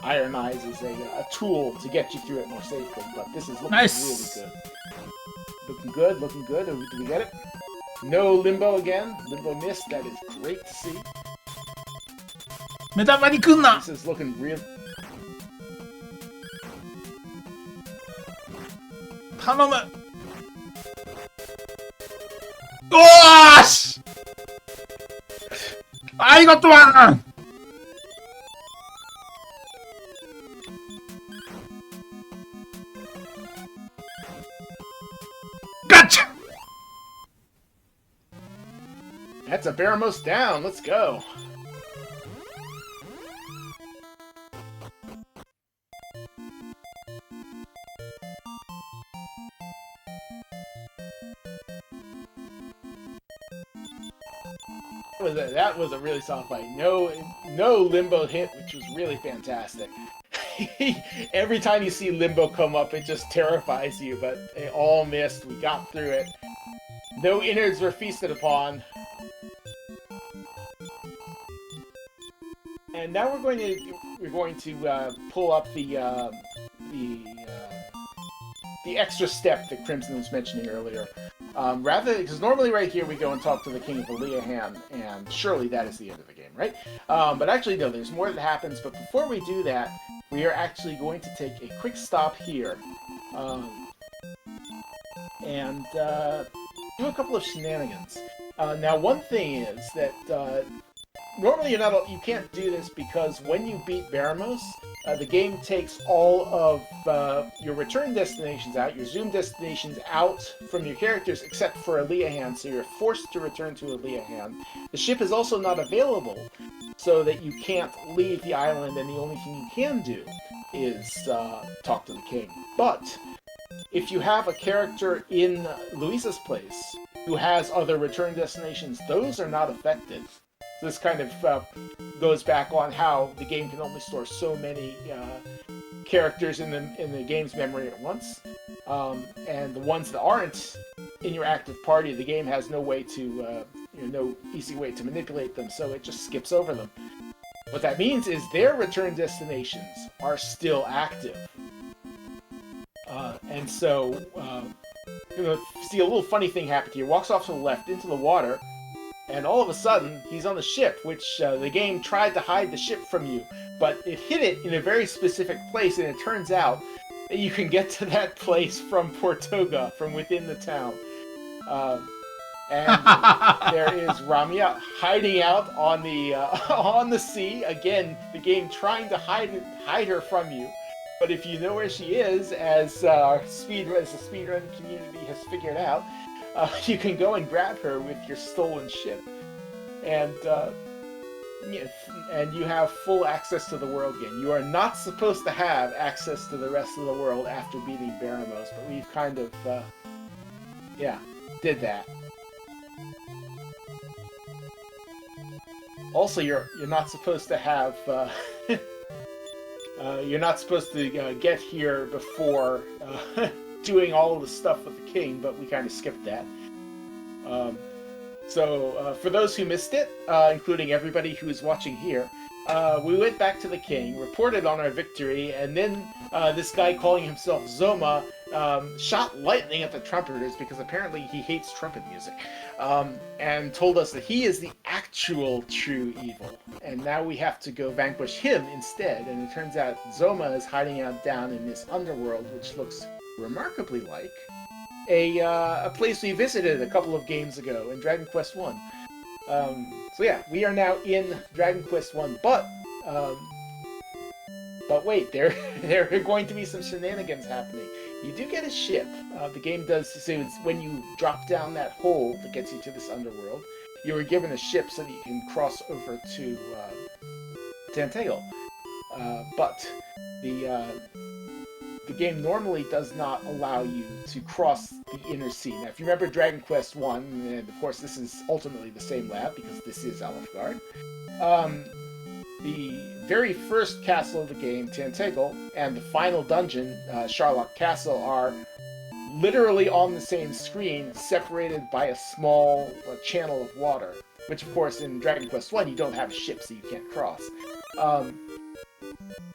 Iron Eyes is a tool to get you through it more safely. But this is looking nice. Really good. Looking good. Do we get it? No limbo again. Limbo missed. That is great to see. 目玉に来んな This is looking real. 頼むおーしI got one! Gotcha! That's a Baramos down. Let's go. that was a really solid fight. No limbo hit, which was really fantastic. Every time you see limbo come up, it just terrifies you, but it all missed. We got through it. No innards were feasted upon. And now we're going to pull up the extra step that Crimson was mentioning earlier. Because normally right here we go and talk to the King of Aleahan, and surely that is the end of the game, right? But actually, no, there's more that happens. But before we do that, we are actually going to take a quick stop here and do a couple of shenanigans. Now, one thing is that normally you can't do this because when you beat Baramos, the game takes all of your return destinations out, your zoom destinations out from your characters, except for Aleahan, so you're forced to return to Aleahan. The ship is also not available, so that you can't leave the island, and the only thing you can do is talk to the king. But if you have a character in Luisa's place who has other return destinations, those are not affected. So this kind of goes back on how the game can only store so many characters in the game's memory at once, and the ones that aren't in your active party, the game has no way to, no easy way to manipulate them, so it just skips over them. What that means is their return destinations are still active, and so you're gonna see a little funny thing happen here. Walks off to the left into the water. And all of a sudden, he's on the ship, which the game tried to hide the ship from you. But it hit it in a very specific place, and it turns out that you can get to that place from Portoga, from within the town. And there is Ramia hiding out on the sea. Again, the game trying to hide her from you. But if you know where she is, as the speedrun community has figured out, you can go and grab her with your stolen ship, and you have full access to the world again. You are not supposed to have access to the rest of the world after beating Baramos, but we've kind of, did that. Also, you're not supposed to have, you're not supposed to get here before doing all of the stuff with the king, but we kind of skipped that. So for those who missed it, including everybody who is watching here, we went back to the king, reported on our victory, and then this guy calling himself Zoma shot lightning at the trumpeters because apparently he hates trumpet music, and told us that he is the actual true evil, and now we have to go vanquish him instead. And it turns out Zoma is hiding out down in this underworld, which looks remarkably like a place we visited a couple of games ago in Dragon Quest I. So yeah, we are now in Dragon Quest I, but wait, there are going to be some shenanigans happening. You do get a ship. The game does say it's when you drop down that hole that gets you to this underworld, you were given a ship so that you can cross over to Tantegel. But the game normally does not allow you to cross the inner sea. Now, if you remember Dragon Quest I, and of course this is ultimately the same lab because this is Alfgard, the very first castle of the game, Tantegel, and the final dungeon, Sharlock Castle, are literally on the same screen, separated by a small channel of water, which of course in Dragon Quest I you don't have a ship, so you can't cross.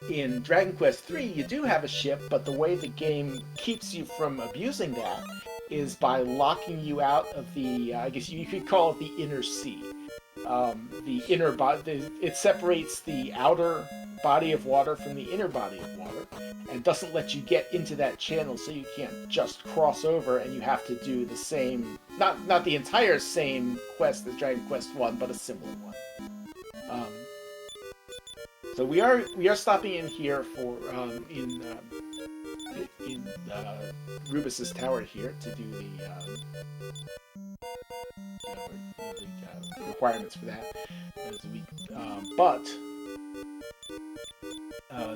In Dragon Quest III, you do have a ship, but the way the game keeps you from abusing that is by locking you out of the, I guess you could call it the inner sea. The inner body, it separates the outer body of water from the inner body of water, and doesn't let you get into that channel, so you can't just cross over, and you have to do the same, not the entire same quest as Dragon Quest I, but a similar one. So we are stopping in here for in Rubus's tower here to do the requirements for that. But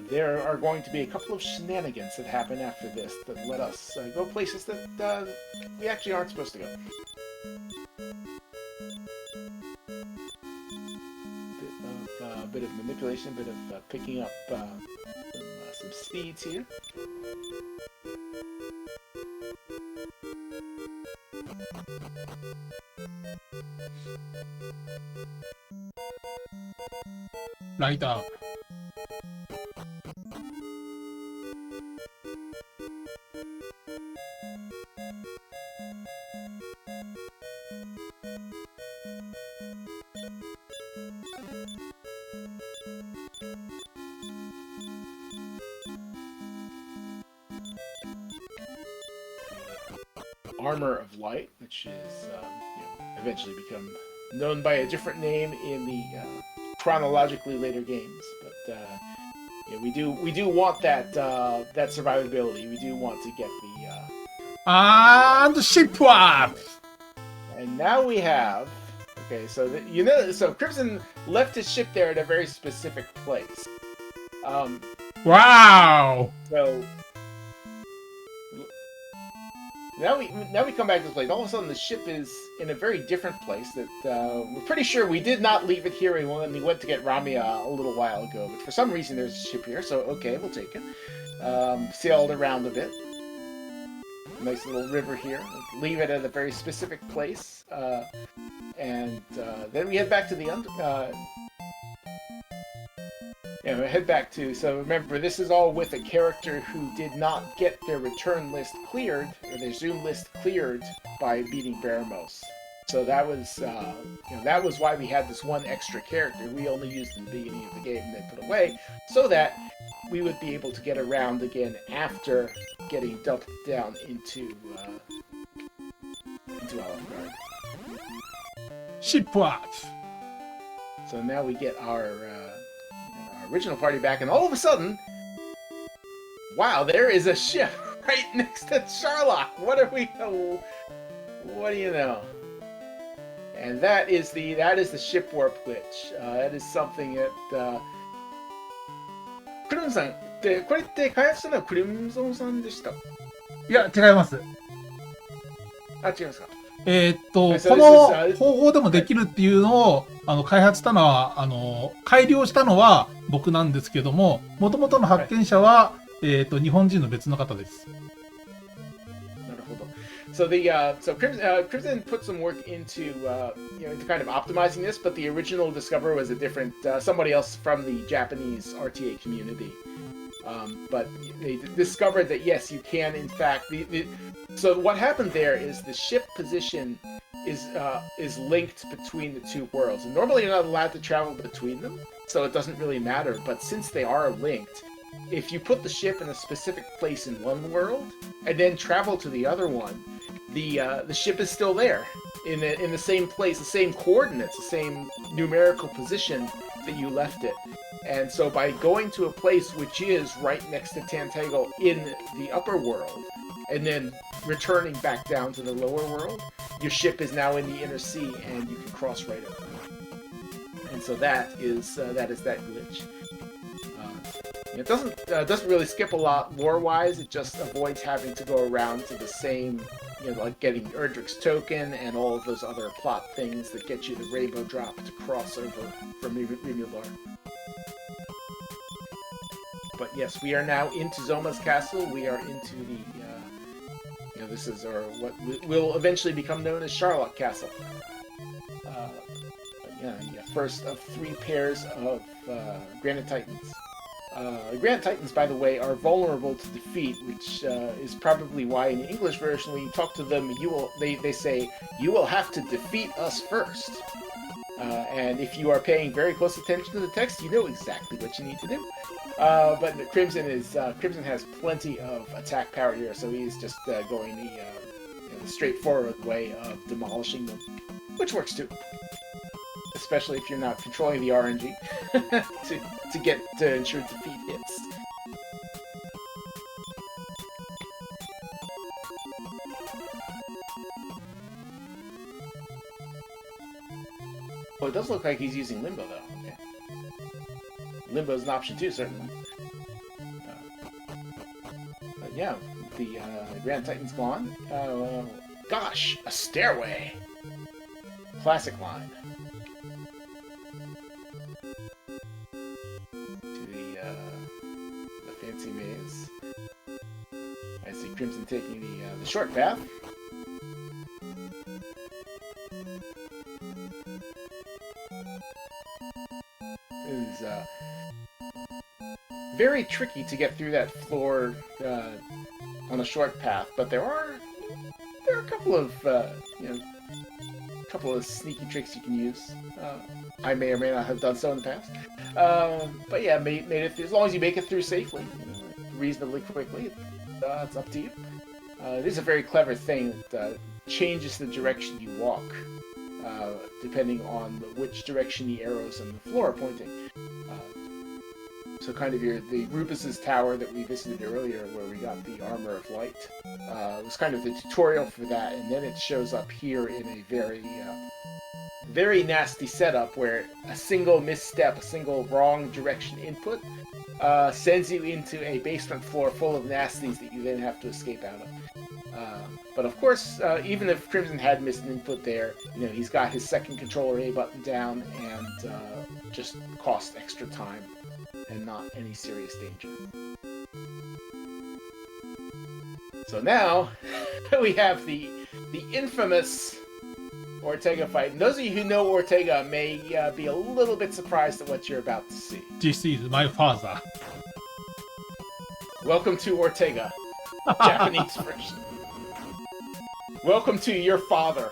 there are going to be a couple of shenanigans that happen after this that let us go places that we actually aren't supposed to go. bit of manipulation, a bit of picking up some speeds here. Lighter. Armor of Light, which is eventually become known by a different name in the chronologically later games. But we do want that that survivability. We do want to get the And ship warp! and now we have so so Crimson left his ship there at a very specific place. Wow! So now we come back to this place. All of a sudden, the ship is in a very different place. That we're pretty sure we did not leave it here when we went to get Ramia a little while ago. But for some reason, there's a ship here. So okay, we'll take it. Sailed around a bit. Nice little river here. Leave it at a very specific place, and then we head back to the we head back to, so remember, this is all with a character who did not get their return list cleared, or their Zoom list cleared by beating Baramos. So that was, that was why we had this one extra character we only used in the beginning of the game and then put away, so that we would be able to get around again after getting dumped down into Olive Garden. Ship warp! So now we get our original party back, and all of a sudden, wow, there is a ship right next to Sharlock. What do you know? And that is the ship warp glitch. That is something that Crimson-san, これって開発したのはクリムゾンさんでした？いや、違います。あ、違いますか？この方法でもできるっていうのを開発したのは改良したのは僕なんですけども、元々の発見者は、日本人の別の方です。なるほど。So Crimson put some work into into kind of optimizing this, but the original discoverer was a different somebody else from the Japanese RTA community. But they discovered that yes, you can in fact. So what happened there is the ship position is linked between the two worlds, and normally you're not allowed to travel between them, so it doesn't really matter. But since they are linked, if you put the ship in a specific place in one world and then travel to the other one, the ship is still there in the same place, the same coordinates, the same numerical position that you left it. And so by going to a place which is right next to Tantago in the upper world, and then returning back down to the lower world, your ship is now in the inner sea, and you can cross right over. And so that is that glitch. It doesn't really skip a lot lore-wise. It just avoids having to go around to the same, like getting Erdrick's token and all of those other plot things that get you the rainbow drop to cross over from Rimular. But yes, we are now into Zoma's castle. We are into the this is what will eventually become known as Sharlock Castle. First of 3 pairs of Granite Titans. Granite Titans, by the way, are vulnerable to defeat, which is probably why in the English version, when you talk to them, they say, "You will have to defeat us first." And if you are paying very close attention to the text, you know exactly what you need to do. But Crimson has plenty of attack power here, so he's just going the straightforward way of demolishing them, which works too. Especially if you're not controlling the RNG to ensure defeat hits. Well, it does look like he's using Limbo, though. Okay. Limbo is an option, too, certainly. But yeah, the Grand Titan's gone. Gosh, a stairway! Classic line. bouncy maze. I see Crimson taking the short path. It is very tricky to get through that floor on a short path, but there are a couple of couple of sneaky tricks you can use. I may or may not have done so in the past, but yeah, made it through, as long as you make it through safely, reasonably quickly. It's up to you. It is a very clever thing that changes the direction you walk, depending on which direction the arrows and the floor are pointing. So kind of the Rubus's tower that we visited earlier, where we got the Armor of Light, was kind of the tutorial for that, and then it shows up here in a very nasty setup where a single misstep, a single wrong direction input, sends you into a basement floor full of nasties that you then have to escape out of. But of course, even if Crimson had missed an input there, he's got his second controller A button down and just cost extra time and not any serious danger. So now we have the infamous Ortega fight. And those of you who know Ortega may be a little bit surprised at what you're about to see. This is my father. Welcome to Ortega, Japanese version. Welcome to your father.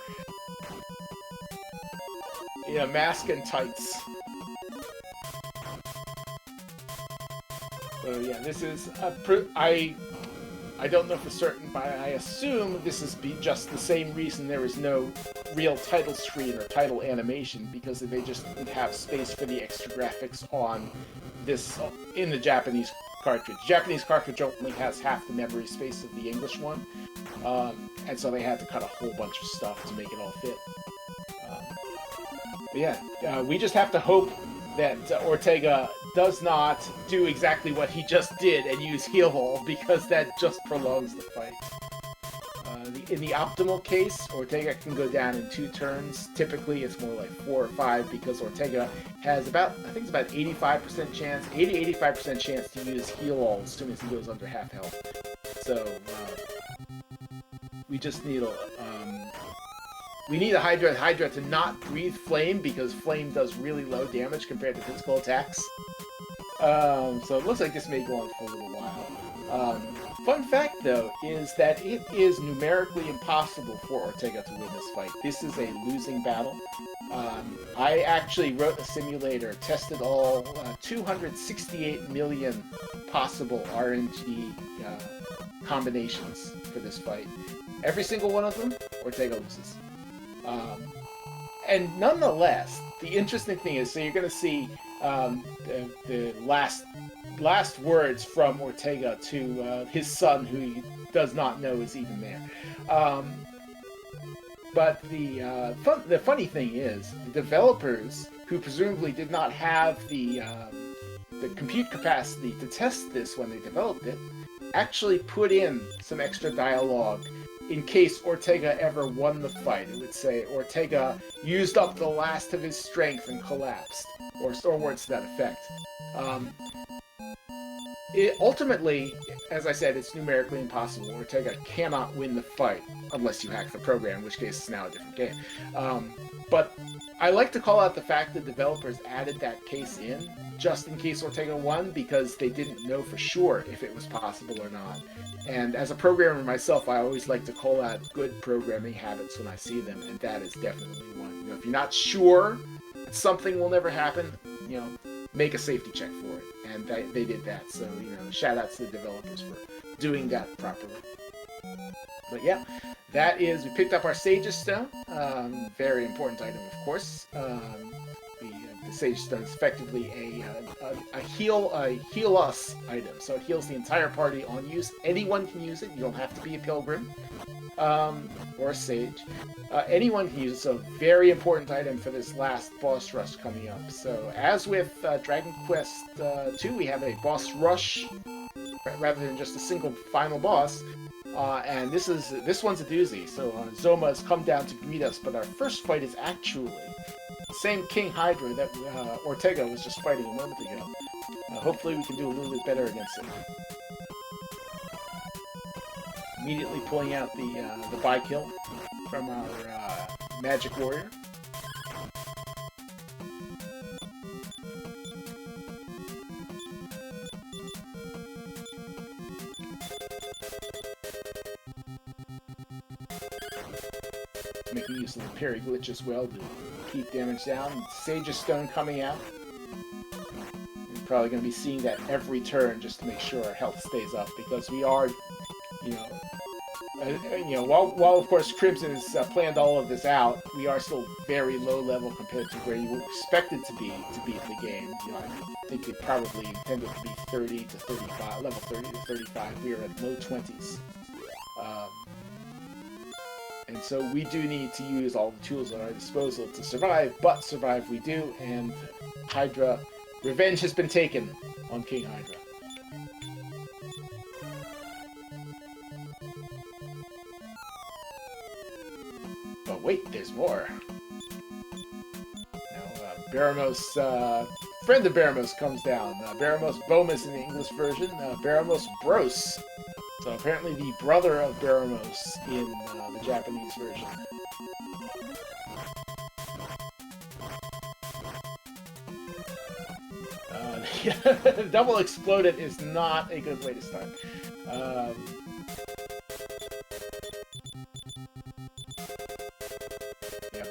In a mask and tights. So yeah, this is I don't know for certain, but I assume this is just the same reason there is no real title screen or title animation, because they just didn't have space for the extra graphics on this in the Japanese cartridge. The Japanese cartridge only has half the memory space of the English one, and so they had to cut a whole bunch of stuff to make it all fit. But yeah, we just have to hope that Ortega does not do exactly what he just did and use heal wall, because that just prolongs the fight. In the optimal case, Ortega can go down in 2 turns. Typically, it's more like 4 or 5, because Ortega has about 85% chance, 80-85% chance to use heal wall as soon as he goes under half health. So, we just need we need a Hydra to not breathe flame, because flame does really low damage compared to physical attacks. So it looks like this may go on for a little while. Fun fact, though, is that it is numerically impossible for Ortega to win this fight. This is a losing battle. I actually wrote a simulator, tested all 268 million possible RNG combinations for this fight. Every single one of them, Ortega loses. And nonetheless, the interesting thing is, so you're going to see the last words from Ortega to his son, who he does not know is even there. But the funny thing is, the developers, who presumably did not have the compute capacity to test this when they developed it, actually put in some extra dialogue in case Ortega ever won the fight. It would say Ortega used up the last of his strength and collapsed, or words to that effect. Ultimately, as I said, it's numerically impossible. Ortega cannot win the fight unless you hack the program, in which case it's now a different game. But I like to call out the fact that developers added that case in just in case Ortega won, because they didn't know for sure if it was possible or not. And as a programmer myself, I always like to call out good programming habits when I see them, and that is definitely one. If you're not sure that something will never happen, make a safety check for it. And they did that, so shout out to the developers for doing that properly. But yeah, that is, we picked up our Sage's Stone, very important item, of course. The Sage Stone is effectively a heal us item, so it heals the entire party on use. Anyone can use it. You don't have to be a pilgrim or a sage. Anyone can use it. So very important item for this last boss rush coming up. So as with Dragon Quest II, we have a boss rush rather than just a single final boss. And this one's a doozy. So Zoma has come down to greet us, but our first fight is actually the same King Hydra that Ortega was just fighting a moment ago. Hopefully we can do a little bit better against it. immediately pulling out the by-kill from our Magic Warrior. Making use of the parry glitch as well to keep damage down. Sage's Stone coming out. We're probably going to be seeing that every turn just to make sure our health stays up, because we are, while of course Crimson has planned all of this out, we are still very low level compared to where you expected to be in the game. I think they probably intended to be 30 to 35, level 30 to 35. We are at low 20s. And so we do need to use all the tools at our disposal to survive, but survive we do, and Hydra, revenge has been taken on King Hydra. But wait, there's more. Now, Baramos, friend of Baramos comes down. Baramos Bomus in the English version, Baramos Bros. So apparently the brother of Baramos in the Japanese version. Double Exploded is not a good way to start.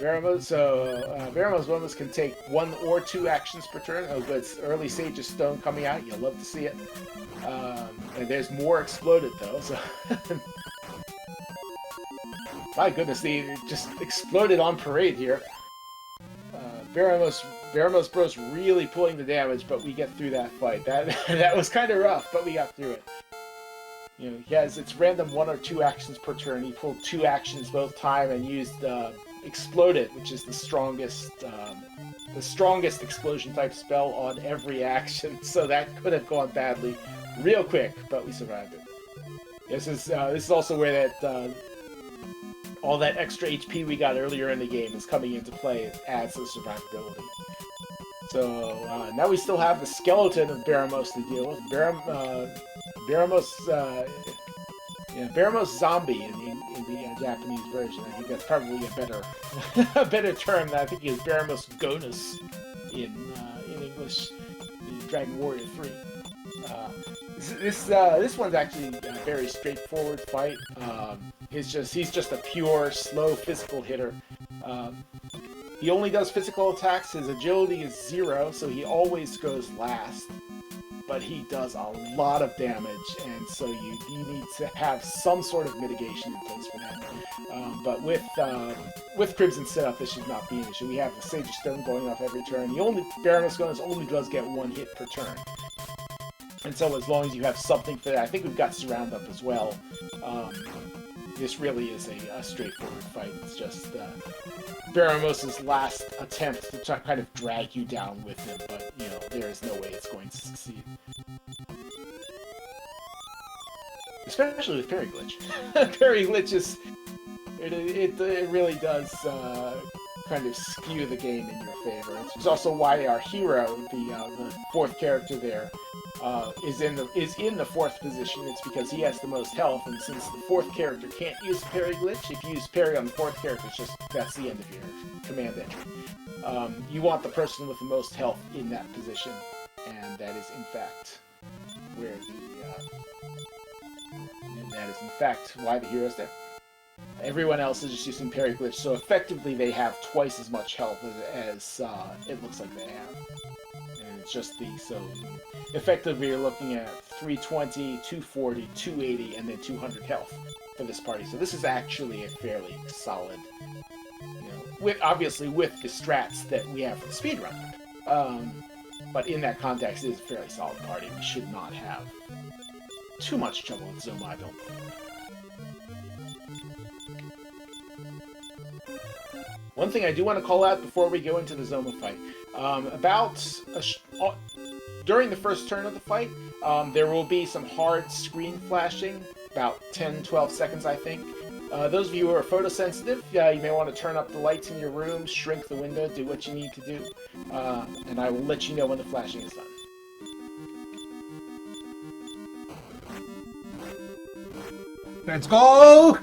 Baramos, Baramos Bomus can take 1 or 2 actions per turn. Oh good, early Sage's Stone coming out, you'll love to see it. And there's more Exploded though, so... My goodness, they just exploded on parade here. Baramos Bros really pulling the damage, but we get through that fight. That was kind of rough, but we got through it. He has, it's random 1 or 2 actions per turn. He pulled 2 actions both time and used Exploded, which is the strongest explosion type spell on every action. So that could have gone badly real quick, but we survived it. This is also where that all that extra HP we got earlier in the game is coming into play. It adds to the survivability. So now we still have the skeleton of Baramos to deal with. Baramos Zombie in the Japanese version. I think that's probably a better term. I think is Baramos Gonus in English, in Dragon Warrior 3. This one's actually a very straightforward fight. He's just a pure, slow physical hitter. He only does physical attacks. His agility is 0, so he always goes last. But he does a lot of damage, and so you need to have some sort of mitigation in place for that. But with Crimson setup, this should not be an issue. We have the Sage Stone going off every turn. Baramos Gonus only does get 1 hit per turn. And so as long as you have something for that, I think we've got Surround Up as well. This really is a straightforward fight. It's just Baramos' last attempt to try kind of drag you down with him, but there is no way it's going to succeed. Especially with Parry Glitch. Parry Glitch is it really does kind of skew the game in your favor. It's also why our hero, the 4th character there, is in the 4th position. It's because he has the most health, and since the 4th character can't use Parry Glitch, if you use Parry on the 4th character, that's the end of your command entry. You want the person with the most health in that position, and that is in fact where why the hero's there. Everyone else is just using Parry Glitch, so effectively they have twice as much health as it looks like they have. And it's just so effectively you're looking at 320, 240, 280, and then 200 health for this party. So this is actually a fairly solid, obviously with the strats that we have for the speedrun. But in that context, it is a fairly solid party. We should not have too much trouble with Zoma, I don't think. One thing I do want to call out before we go into the Zoma fight, during the first turn of the fight, there will be some hard screen flashing, about 10-12 seconds, I think. Those of you who are photosensitive, you may want to turn up the lights in your room, shrink the window, do what you need to do, and I will let you know when the flashing is done. Let's go!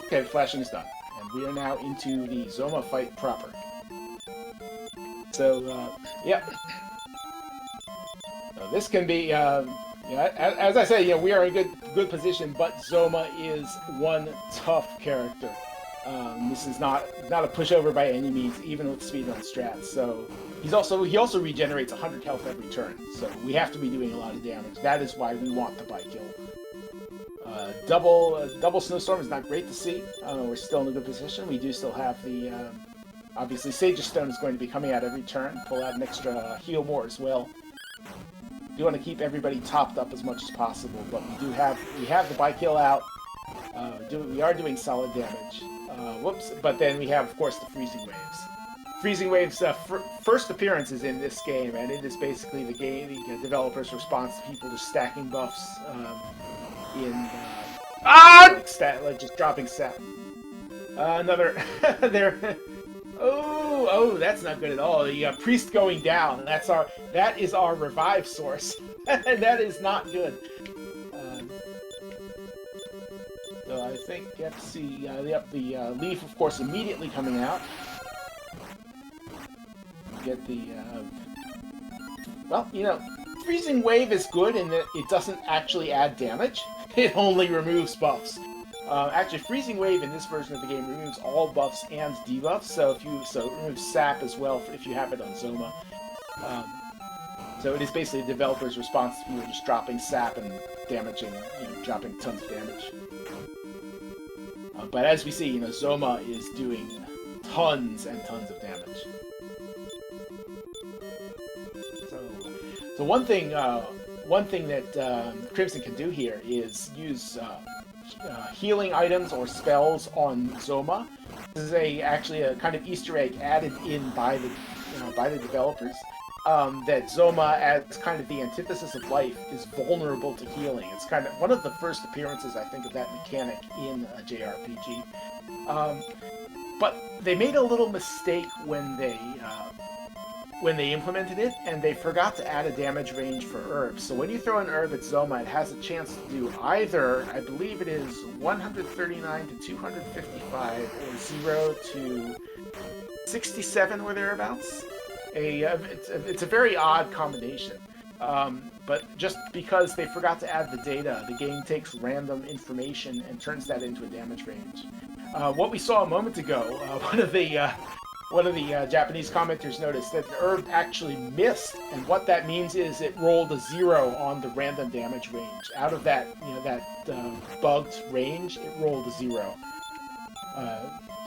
Okay, the flashing is done. And we are now into the Zoma fight proper. So, yeah. So this can be, as I say, we are in good position, but Zoma is one tough character. This is not a pushover by any means, even with speedrun strats. So he also regenerates 100 health every turn. So we have to be doing a lot of damage. That is why we want the bike kill. Double snowstorm is not great to see. We're still in a good position. We do still have the obviously Sage's Stone is going to be coming out every turn. Pull out an extra heal more as well. We want to keep everybody topped up as much as possible, but we have the bike kill out. We are doing solid damage. Whoops! But then we have, of course, the freezing waves. Freezing waves first appearance is in this game, and it is basically the developers' response to people just stacking buffs. Just dropping sap. Another there. Oh, that's not good at all. The priest going down, and that is our revive source, and that is not good. So I think let's see the leaf, of course, immediately coming out. Get the freezing wave is good in that it doesn't actually add damage. It only removes buffs. Actually, freezing wave in this version of the game removes all buffs and debuffs. So it removes sap as well if you have it on Zoma. So it is basically the developer's response to people just dropping sap and damaging, dropping tons of damage. But as we see, Zoma is doing tons and tons of damage. So one thing that Crimson can do here is use healing items or spells on Zoma. This is actually a kind of Easter egg added in by the developers. That Zoma, as kind of the antithesis of life, is vulnerable to healing. It's kind of one of the first appearances, I think, of that mechanic in a JRPG. But they made a little mistake when they implemented it, and they forgot to add a damage range for herbs. So when you throw an herb at Zoma, it has a chance to do either, I believe it is 139 to 255, or 0 to 67 or thereabouts. It's a very odd combination. But just because they forgot to add the data, the game takes random information and turns that into a damage range. What we saw a moment ago, one of the Japanese commenters noticed that the herb actually missed, and what that means is it rolled a 0 on the random damage range. Out of that, bugged range, it rolled a 0.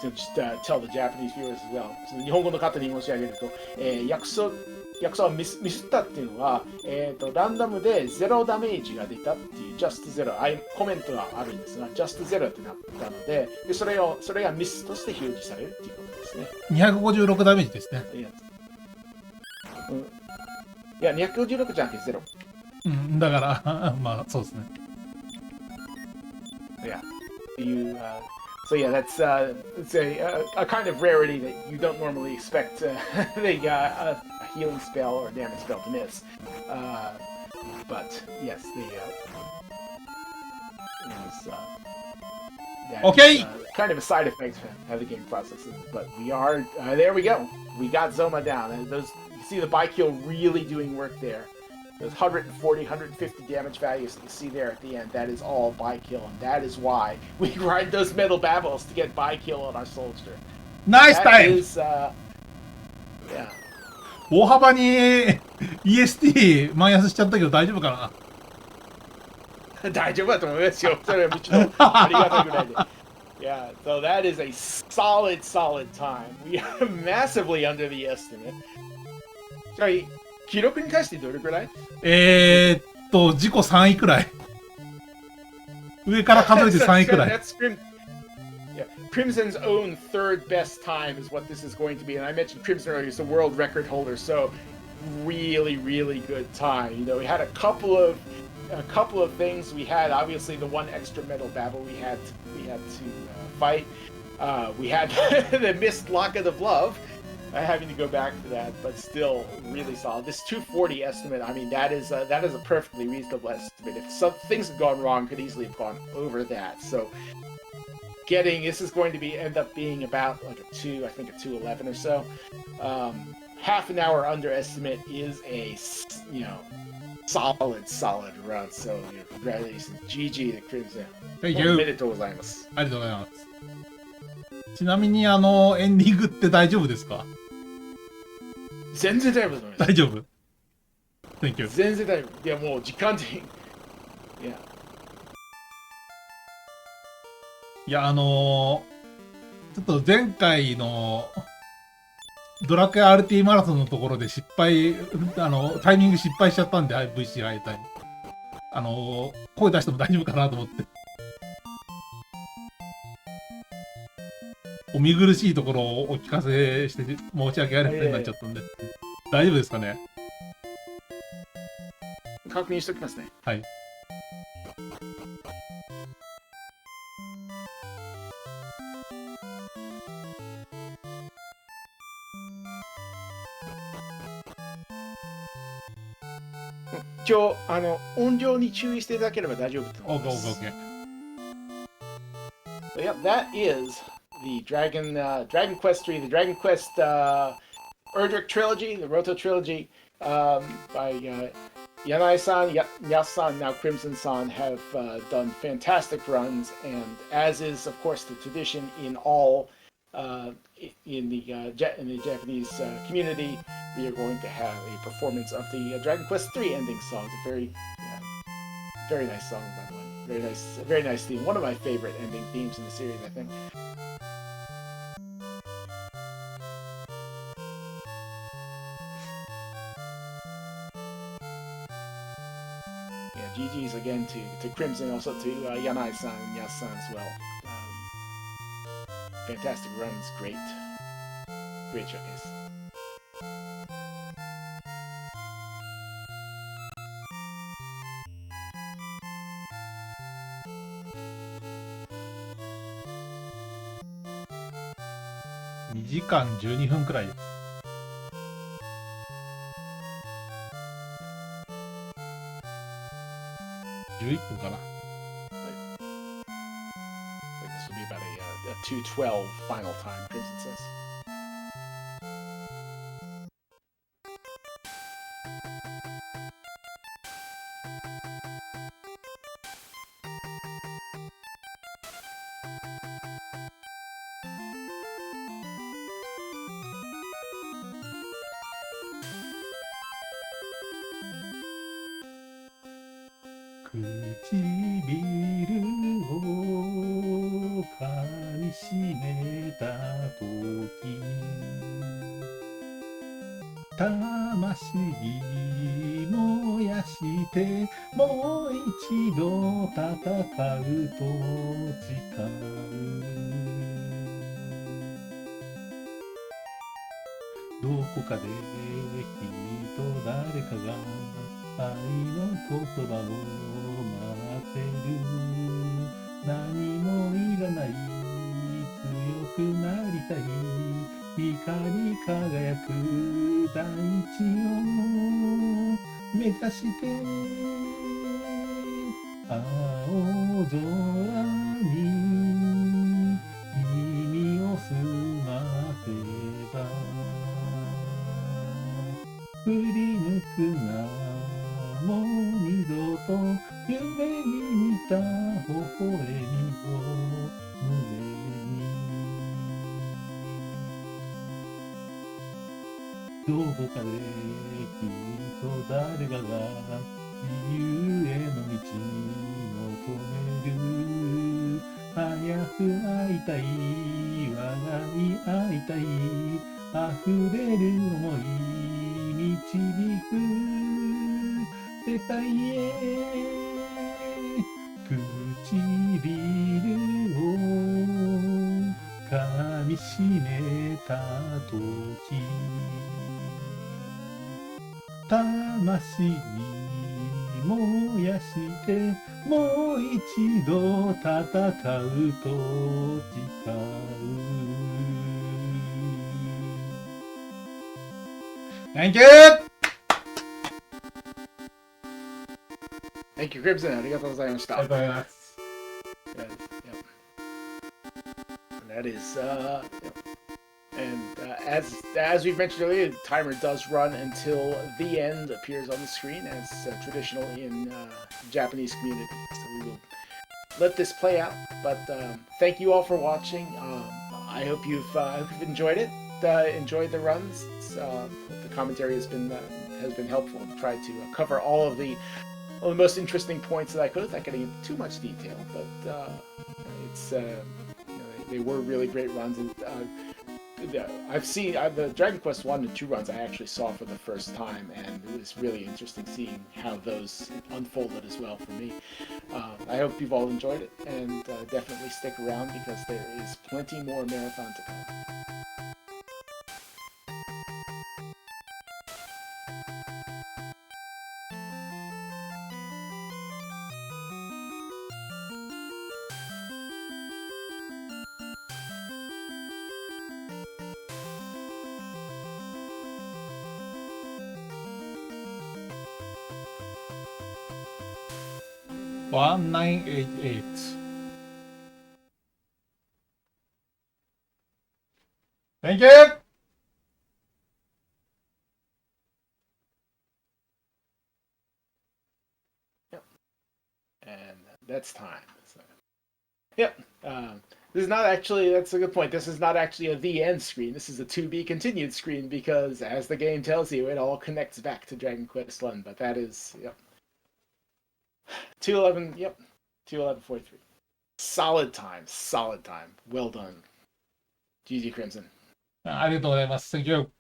To just tell the Japanese viewers as well. 日本語の方に申し上げると、薬草をミスったっていうのは、ランダムで0ダメージが出たっていう just 0コメントがあるんですが just 0ってなったので、それがミスとして表示されるっていうことですね。256ダメージですね。いや、256じゃなくて0。だからまあそうですね。Yeah. So yeah, that's it's a kind of rarity that you don't normally expect a healing spell or a damage spell to miss. But yes, okay. Kind of a side effect of how the game processes. But we are there. We go. We got Zoma down, and you see the Baikyou really doing work there. Those 140, 150 damage values that you see there at the end, that is all Baikyou, and that is why we ride those metal babbles to get Baikyou on our soldier. Nice time! Yeah. 大幅に EST マイナスしちゃったけど大丈夫かな大丈夫だと思いますよ。それはむしろありがたいぐらいで。Yeah, so that is a solid time. We are massively under the estimate. じゃあ記録に対してどれくらい？自己3位くらい。上から数えて3位くらい。Crimson's own third best time is what this is going to be. And I mentioned Crimson earlier is the world record holder. So really, really good time. You know, we had a couple of things. We had obviously the one extra metal battle we had to fight. We had the missed Locket of Love, having to go back to that, but still really solid. This 240 estimate, I mean, that is a perfectly reasonable estimate. If some things had gone wrong, could easily have gone over that. So this is going to end up being about like a 211 or so. Half an hour underestimate is a, you know, solid run. So, you know, congratulations, GG でCrimson。おめでとうございます。ありがとうございます。ちなみにエンディングって大丈夫ですか？全然大丈夫です。大丈夫。Thank you。全然大丈夫。いや、もう時間的に。いや、ちょっと前回のドラクエ RT マラソンのところでタイミング失敗しちゃったんで、VC 入ったり。声出しても大丈夫かなと思って。お見苦しいところをお聞かせして申し訳ありませんになっちゃったんで。大丈夫ですかね？確認しておきますね。はい。一応音量に注意していただければ大丈夫と思います。Okay. So yeah, that is the Dragon Quest 3, the Dragon Quest Erdrick trilogy, the Roto trilogy, by Yanai-san, Yas-san, now Crimson-san have done fantastic runs, and as is of course the tradition in all in the Japanese community, we are going to have a performance of the Dragon Quest 3 ending song. It's a very nice song, by the way. Very nice theme. One of my favorite ending themes in the series, I think. Yeah, GG's again to Crimson, also to Yanai-san and Yas-san as well. Fantastic runs, great showcase.2時間12分くらいです。11分かな。This will be about a 2:12 final time, Crimson says. 魂に燃やしてもう一度戦うと誓う。Thank you! Thank you, Crimson. ありがとうございました。ありがとうございます。And that is, as we mentioned earlier, the timer does run until the end appears on the screen, as traditional in Japanese community. So we will let this play out. But thank you all for watching. I hope you've enjoyed it. Enjoyed the runs. The commentary has been helpful. I've tried to cover all of the most interesting points that I could, without getting into too much detail. But it's they were really great runs, and I've seen the Dragon Quest 1 and 2 runs I actually saw for the first time, and it was really interesting seeing how those unfolded as well for me. I hope you've all enjoyed it, and definitely stick around because there is plenty more marathon to come. $1988. Thank you! Yep. And that's time. So, yep. This is not actually, that's a good point. This is not actually a the end screen. This is a to be continued screen because, as the game tells you, it all connects back to Dragon Quest 1. But that is, yep. 211, yep. 211.43. Solid time. Well done. GG Crimson. ありがとうございます。Thank you.